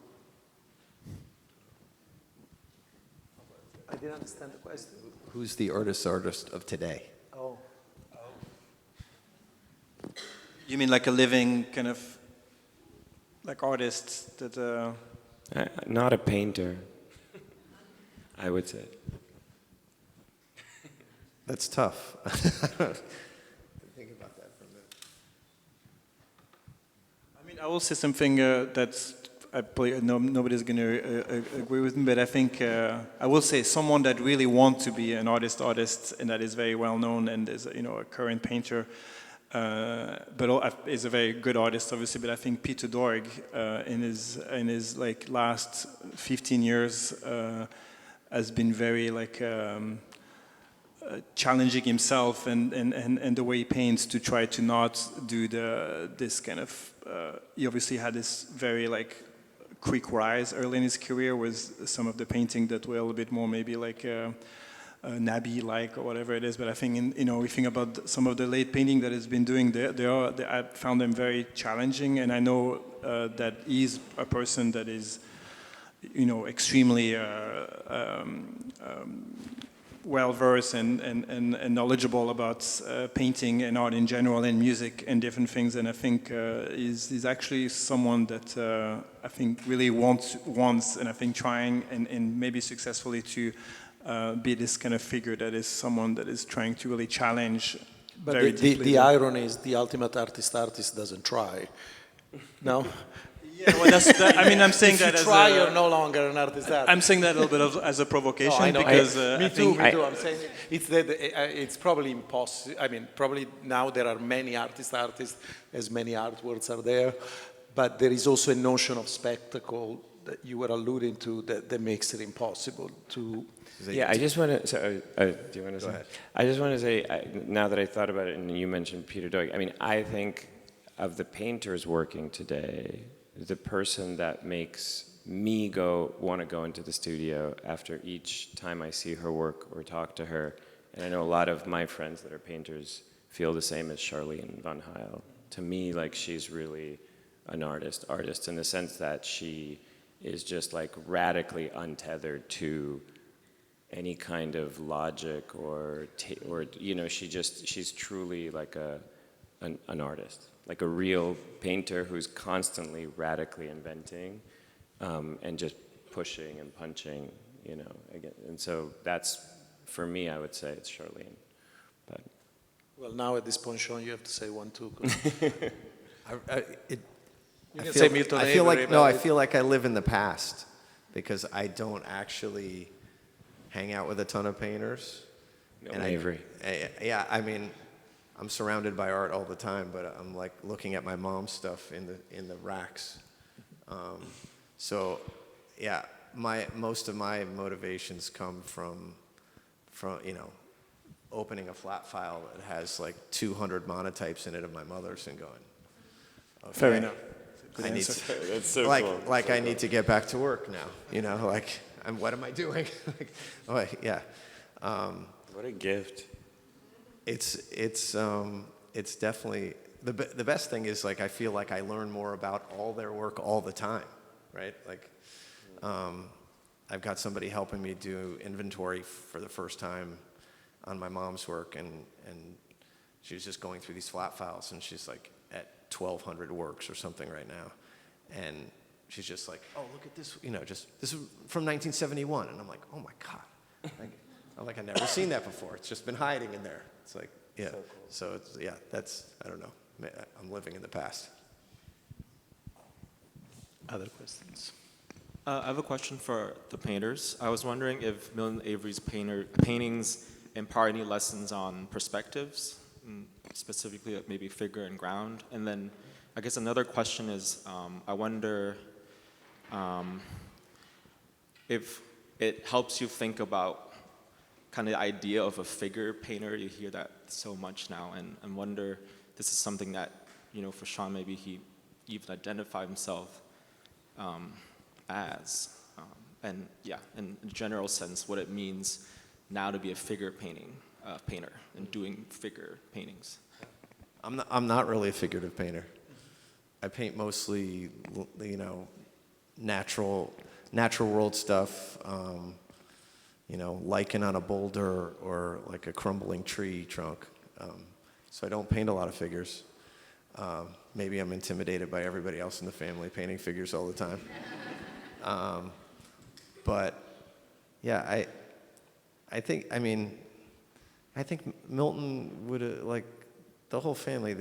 I didn't understand the question. Who's the artist of today? Oh. You mean like a living kind of, like artists that... Not a painter, I would say. That's tough. Think about that for a minute. I mean, I will say something that's, nobody's going to agree with me, but I think I will say someone that really wants to be an artist, and that is very well known and is a current painter, but is a very good artist, obviously. But I think Peter Doig, in his like last 15 years, has been very like. Challenging himself and the way he paints to try to not do this kind of he obviously had this very like quick rise early in his career with some of the painting that were a little bit more maybe like Nabi like or whatever it is, but I think if you think about some of the late painting that he's been doing, I found them very challenging, and I know that he's a person that is extremely well-versed and knowledgeable about painting and art in general and music and different things, and I think is actually someone that I think really wants and I think trying and maybe successfully to be this kind of figure that is someone that is trying to really challenge. But the irony is the ultimate artist doesn't try. No? Yeah, well, I mean, I'm saying that if you try, you're no longer an artist. I'm saying that a little bit as a provocation I know. because Me too. I'm saying it's probably impossible. I mean, probably now there are many artists, as many artworks are there, but there is also a notion of spectacle that you were alluding to that makes it impossible to. Yeah, I just want to. Do you want to say? Go ahead. I just want to say, now that I thought about it, and you mentioned Peter Doig. I mean, I think of the painters working today, the person that makes me want to go into the studio after each time I see her work or talk to her, and I know a lot of my friends that are painters feel the same as Charlene Van Heil. To me, like, she's really an artist in the sense that she is just like radically untethered to any kind of logic or you know, she's truly like an artist, like a real painter who's constantly radically inventing and just pushing and punching, you know, again. And so that's, for me, I would say it's Charlene. But well, now at this point, Sean, you have to say one too. I feel like I live in the past because I don't actually hang out with a ton of painters. Milton Avery. Yeah, I mean, I'm surrounded by art all the time, but I'm like looking at my mom's stuff in the racks. So, yeah, most of my motivations come from you know, opening a flat file that has like 200 monotypes in it of my mother's and going, okay, fair enough. I need to, that's so cool. Like I need to get back to work now. You know, like, what am I doing? Yeah. What a gift. It's definitely the best thing is, like, I feel like I learn more about all their work all the time, right? Like, I've got somebody helping me do inventory for the first time on my mom's work, and she was just going through these flat files, and she's like at 1,200 works or something right now, and she's just like, oh, look at this, you know, this is from 1971, and I'm like, oh my God, like I've never seen that before. It's just been hiding in there. It's like, yeah. So, cool. So it's, yeah, that's, I don't know. I'm living in the past. Other questions? I have a question for the painters. I was wondering if Milton Avery's paintings impart any lessons on perspectives, specifically maybe figure and ground. And then I guess another question is, I wonder if it helps you think about kind of the idea of a figure painter. You hear that so much now, and I wonder, this is something that, you know, for Sean, maybe he even identified himself as, and yeah, in a general sense, what it means now to be a figure painter and doing figure paintings. I'm not really a figurative painter. I paint mostly, you know, natural world stuff. You know, lichen on a boulder or like a crumbling tree trunk. So I don't paint a lot of figures. Maybe I'm intimidated by everybody else in the family painting figures all the time. But yeah, I think Milton would like the whole family.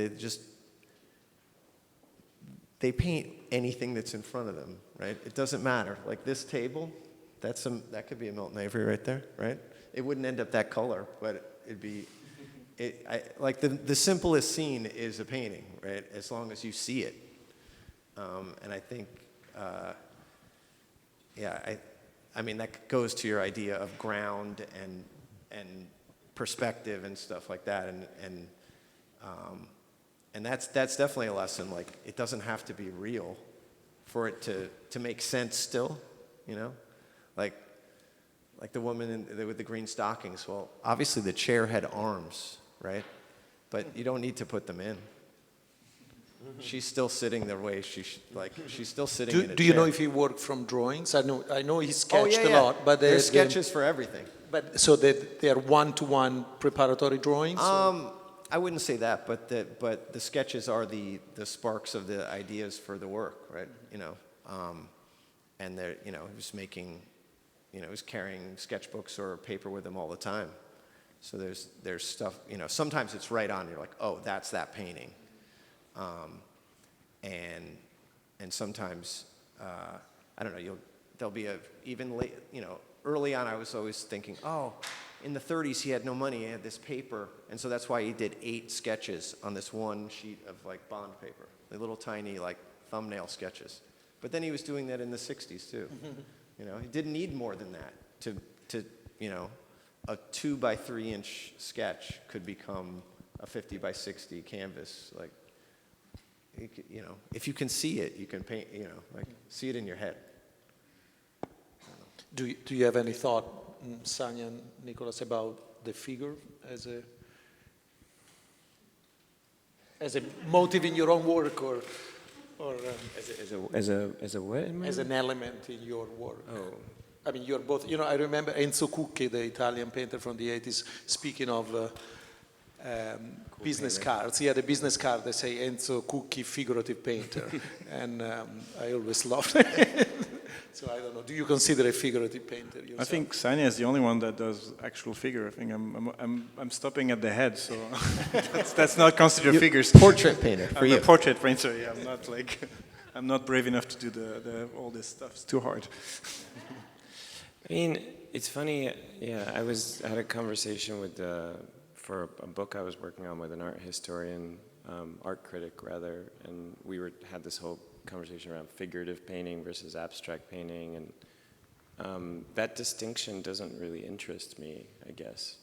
They paint anything that's in front of them, right? It doesn't matter. Like this table. That could be a Milton Avery right there, right? It wouldn't end up that color, but it'd be, like the simplest scene is a painting, right? As long as you see it. And I think, yeah, I mean, that goes to your idea of ground and perspective and stuff like that. And that's definitely a lesson. Like, it doesn't have to be real for it to make sense still, you know? Like the woman with the green stockings. Well, obviously the chair had arms, right? But you don't need to put them in. She's still sitting the way she's still sitting in a Do you know chair. if he worked from drawings? I know he sketched Oh, yeah. a lot, but there's sketches for everything. But so they are one-to-one preparatory drawings? I wouldn't say that, but the sketches are the sparks of the ideas for the work, right? And they're, he was making, he was carrying sketchbooks or paper with him all the time. So there's stuff, sometimes it's right on. You're like, oh, that's that painting. And sometimes, I don't know, there'll be even late, early on I was always thinking, oh, in the 30s he had no money, he had this paper, and so that's why he did 8 sketches on this one sheet of like bond paper, the little tiny like thumbnail sketches. But then he was doing that in the 60s too. He didn't need more than that to a 2 by 3 inch sketch could become a 50 by 60 canvas. Like, if you can see it, you can paint. Like see it in your head. Do you have any thought, Sanya and Nicolas, about the figure as a motive in your own work, or as a what? In my as work? an element in your work? Oh. I mean, you're both. I remember Enzo Cucchi, the Italian painter from the 80s, speaking of business cards. He had a business card that say Enzo Cucchi, figurative painter, and I always loved it. So I don't know. Do you consider a figurative painter yourself? I think Sanya is the only one that does actual figure. I think I'm stopping at the head, so that's not considered figures. Portrait painter for I'm you. a portrait painter. Yeah, I'm not brave enough to do all this stuff. It's too hard. I mean, it's funny. Yeah, I had a conversation with for a book I was working on with an art historian, art critic rather, and we had this whole conversation around figurative painting versus abstract painting, and that distinction doesn't really interest me, I guess.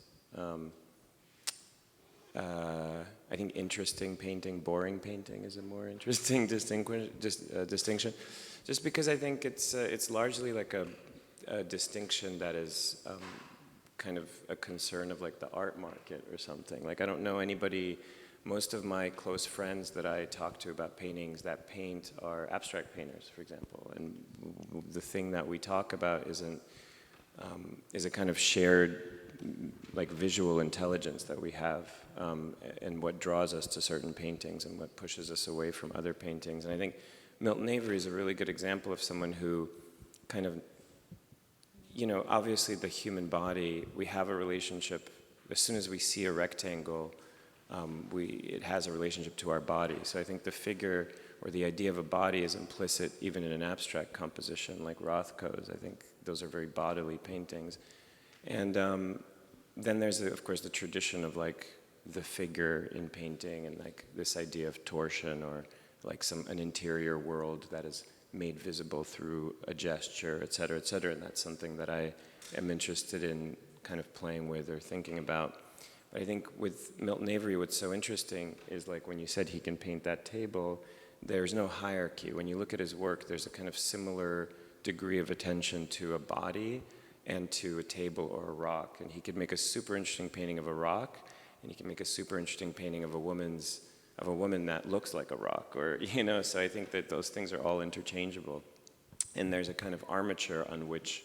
I think interesting painting, boring painting is a more interesting distinction, just because I think it's largely like a distinction that is kind of a concern of like the art market or something. Like I don't know anybody. Most of my close friends that I talk to about paintings that paint are abstract painters, for example. And the thing that we talk about is a kind of shared like visual intelligence that we have, and what draws us to certain paintings and what pushes us away from other paintings. And I think Milton Avery is a really good example of someone who kind of, obviously the human body, we have a relationship. As soon as we see a rectangle, it has a relationship to our body. So I think the figure or the idea of a body is implicit even in an abstract composition like Rothko's. I think those are very bodily paintings. And then there's, of course, the tradition of like the figure in painting and like this idea of torsion or like an interior world that is made visible through a gesture, et cetera, and that's something that I am interested in kind of playing with or thinking about. But I think with Milton Avery, what's so interesting is like when you said he can paint that table, there's no hierarchy. When you look at his work, there's a kind of similar degree of attention to a body and to a table or a rock. And he could make a super interesting painting of a rock, and he can make a super interesting painting of a woman that looks like a rock, or so I think that those things are all interchangeable. And there's a kind of armature on which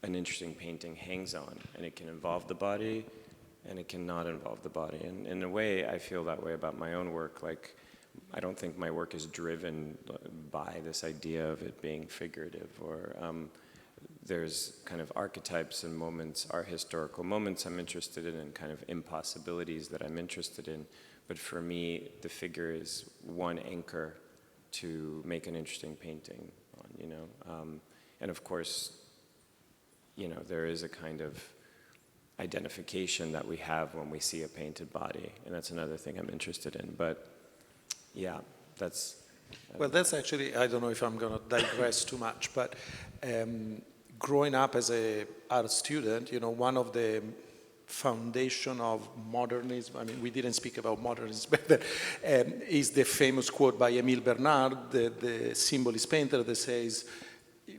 an interesting painting hangs on, and it can involve the body, and it cannot involve the body. And in a way, I feel that way about my own work. Like, I don't think my work is driven by this idea of it being figurative, or there's kind of archetypes and moments, art historical moments I'm interested in, and kind of impossibilities that I'm interested in. But for me, the figure is one anchor to make an interesting painting on, and of course, there is a kind of identification that we have when we see a painted body, and that's another thing I'm interested in. But yeah, that's... Well, that's actually, I don't know if I'm going to digress too much, but growing up as an art student, one of the foundation of modernism, I mean, we didn't speak about modernism back then, is the famous quote by Émile Bernard, the symbolist painter, that says,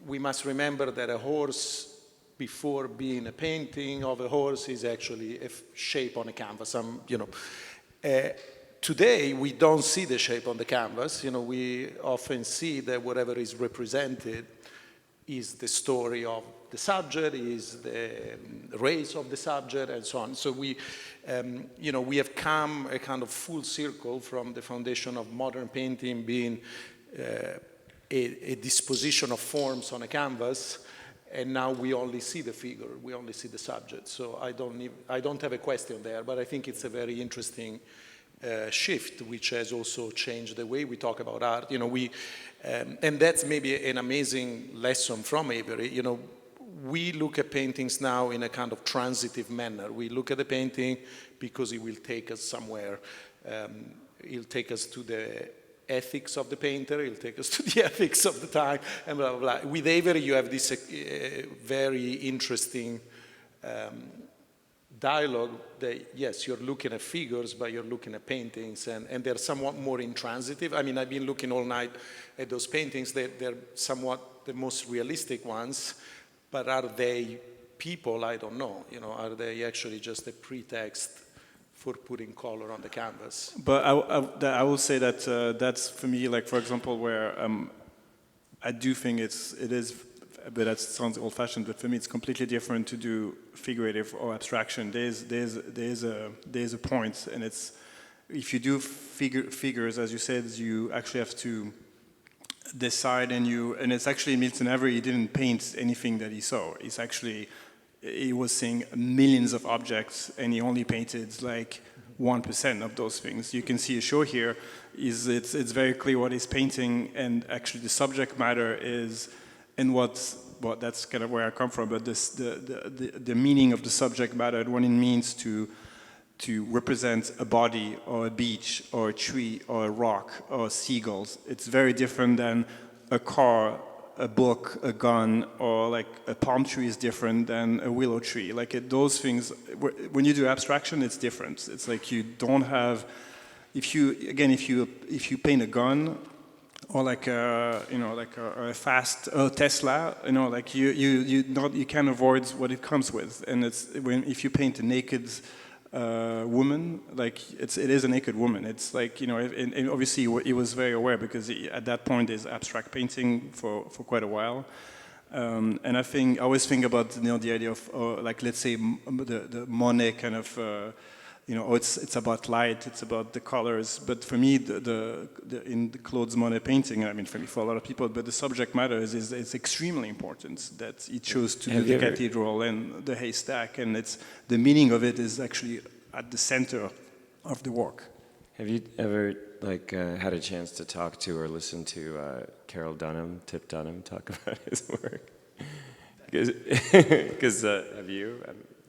we must remember that a horse, before being a painting of a horse, is actually a shape on a canvas. Today, we don't see the shape on the canvas. You know, we often see that whatever is represented is the story of the subject, is the race of the subject, and so on. So we, you know, we have come a kind of full circle from the foundation of modern painting being a disposition of forms on a canvas, and now we only see the figure, we only see the subject. So I don't have a question there, but I think it's a very interesting shift, which has also changed the way we talk about art. You know, and that's maybe an amazing lesson from Avery. You know, we look at paintings now in a kind of transitive manner. We look at the painting because it will take us somewhere. It'll take us to the ethics of the painter, it'll take us to the ethics of the time, and blah, blah, blah. With Avery, you have this very interesting dialogue that, yes, you're looking at figures, but you're looking at paintings, and they're somewhat more intransitive. I mean, I've been looking all night at those paintings. They're somewhat the most realistic ones, but are they people? I don't know. You know, are they actually just a pretext for putting color on the canvas? But I will say that that's, for me, like, for example, where I do think it is, but that sounds old-fashioned, but for me it's completely different to do figurative or abstraction. There's a point, and it's, if you do figures, as you said, you actually have to decide, and it's actually Milton Avery, he didn't paint anything that he saw. He was seeing millions of objects, and he only painted like 1% of those things. You can see a show here, it's very clear what he's painting, and actually the subject matter is, and that's kind of where I come from, but the meaning of the subject matter, what it means to represent a body or a beach or a tree or a rock or seagulls. It's very different than a car, a book, a gun, or like a palm tree is different than a willow tree. Like those things, when you do abstraction, it's different. It's like you don't have, if you paint a gun, or like a fast Tesla, you know, like you can't avoid what it comes with. And if you paint a naked woman, like it is a naked woman. It's like, you know, and obviously he was very aware, because at that point there's abstract painting for quite a while. And I always think about, you know, the idea of like, let's say the Monet kind of. You know, it's about light, it's about the colors. But for me, in the Claude's Monet painting, I mean, for a lot of people, but the subject matter is extremely important. That he chose to do the cathedral and the haystack, and the meaning of it is actually at the center of the work. Have you ever had a chance to talk to or listen to Carol Dunham, Tip Dunham, talk about his work? Because have you?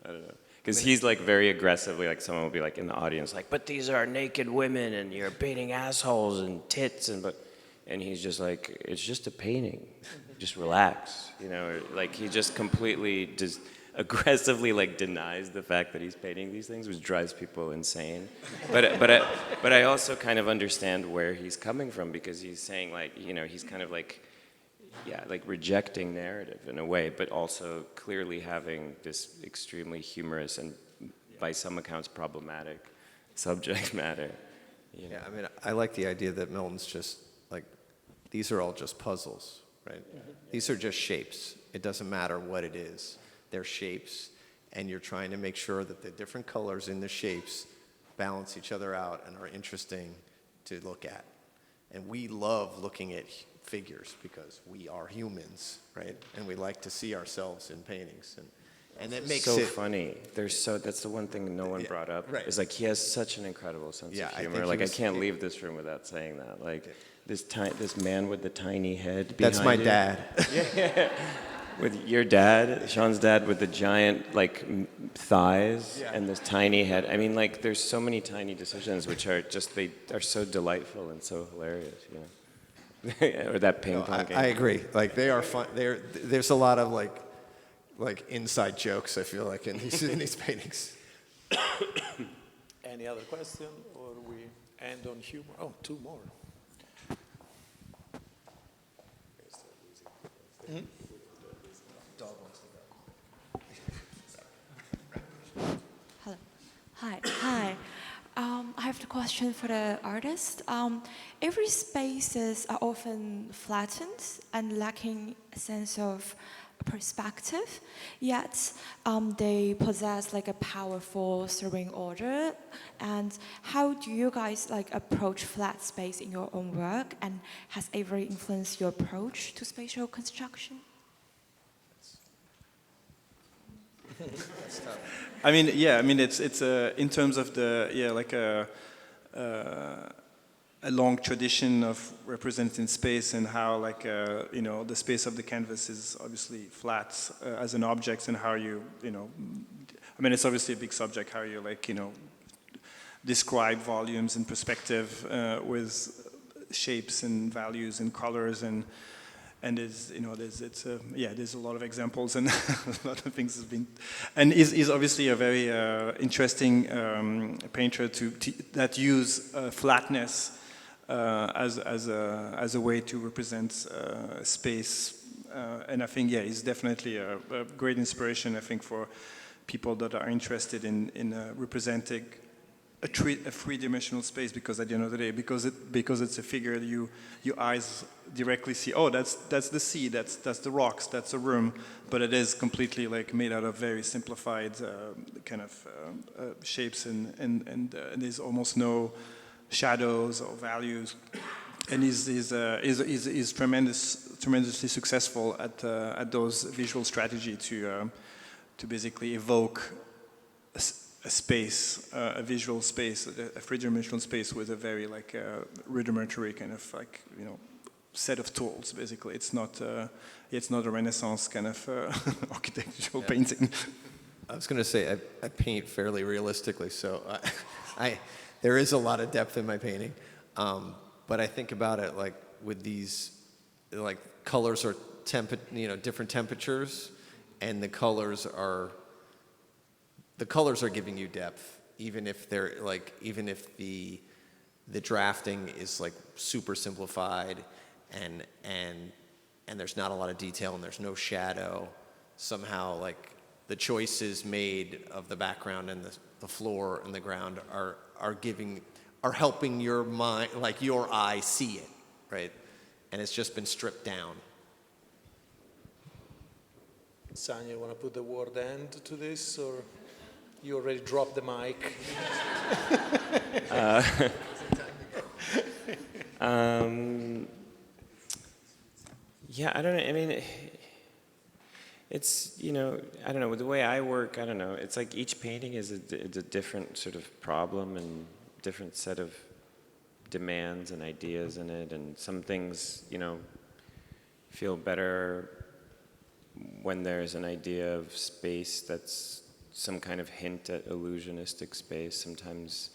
I don't know. Because he's like very aggressively, like someone will be like in the audience, like, but these are naked women and you're painting assholes and tits, and he's just like, it's just a painting, just relax, you know, like he just completely aggressively like denies the fact that he's painting these things, which drives people insane. But I also kind of understand where he's coming from, because he's saying, like, you know, he's kind of like, yeah, like rejecting narrative in a way, but also clearly having this extremely humorous and by some accounts problematic subject matter. You know? Yeah, I mean, I like the idea that Milton's just like, these are all just puzzles, right? Mm-hmm. These are just shapes. It doesn't matter what it is. They're shapes, and you're trying to make sure that the different colors in the shapes balance each other out and are interesting to look at. And we love looking at figures because we are humans, right? And we like to see ourselves in paintings, and that makes it funny. That's the one thing no one brought up. Right. Is like he has such an incredible sense of humor. Like I can't leave this room without saying that. Like this man with the tiny head. That's my dad. Yeah. With your dad, Sean's dad, with the giant like thighs and this tiny head. I mean, like there's so many tiny decisions which are just, they are so delightful and so hilarious, you know. Or that ping pong game. I agree. Like they are fun. There's a lot of like inside jokes, I feel like, in these paintings. Any other question, or we end on humor? Oh, two more. Mm-hmm. Hello. Hi. I have question for the artist. Every spaces are often flattened and lacking a sense of perspective, yet they possess like a powerful serving order. And how do you guys like approach flat space in your own work, and has Avery influenced your approach to spatial construction? I mean, yeah. I mean, it's in terms of the like a long tradition of representing space and how like you know, the space of the canvas is obviously flat as an object, and how you know, I mean, it's obviously a big subject, how you like, you know, describe volumes and perspective with shapes and values and colors, and there's, you know, there's a lot of examples and a lot of things has been, and is obviously a very interesting painter that use flatness as a way to represent space, and I think, yeah, he's definitely a great inspiration, I think, for people that are interested in representing a three-dimensional space, because at the end of the day, because it's a figure, your eyes directly see, oh, that's the sea, that's the rocks, that's a room, but it is completely like made out of very simplified kind of shapes, and there's almost no shadows or values, and is tremendously successful at those visual strategy to basically evoke a space, a visual space, a three-dimensional space with a very like rudimentary kind of like, you know, set of tools. Basically, it's not a Renaissance kind of architectural painting. I was going to say I paint fairly realistically, so there is a lot of depth in my painting, but I think about it like with these, like colors are different temperatures, and the colors are giving you depth, even if the drafting is like super simplified, and there's not a lot of detail and there's no shadow. Somehow, like the choices made of the background and the floor and the ground are helping your mind, like your eye, see it, right? And it's just been stripped down. Sanya, you want to put the word end to this, or you already dropped the mic? Yeah, I don't know. I mean, it's, you know, I don't know. With the way I work, I don't know. It's like each painting is a different sort of problem and different set of demands and ideas in it. And some things, you know, feel better when there's an idea of space that's some kind of hint at illusionistic space. Sometimes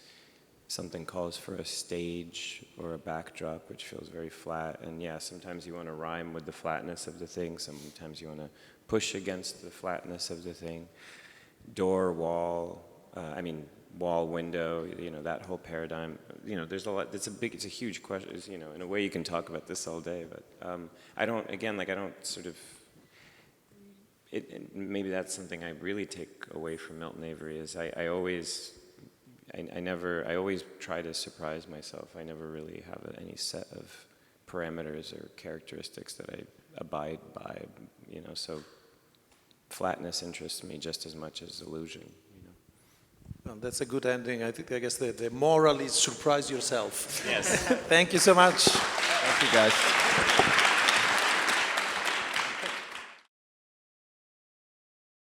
something calls for a stage or a backdrop, which feels very flat. And yeah, sometimes you want to rhyme with the flatness of the thing. Sometimes you want to push against the flatness of the thing. Door, wall, wall, window, you know, that whole paradigm. You know, there's a lot, it's a huge question. It's, you know, in a way you can talk about this all day, but I don't sort of, maybe that's something I really take away from Milton Avery is I always try to surprise myself. I never really have any set of parameters or characteristics that I abide by, you know, so flatness interests me just as much as illusion, you know. Well, that's a good ending. I guess the moral is surprise yourself. Yes. Thank you so much. Thank you, guys.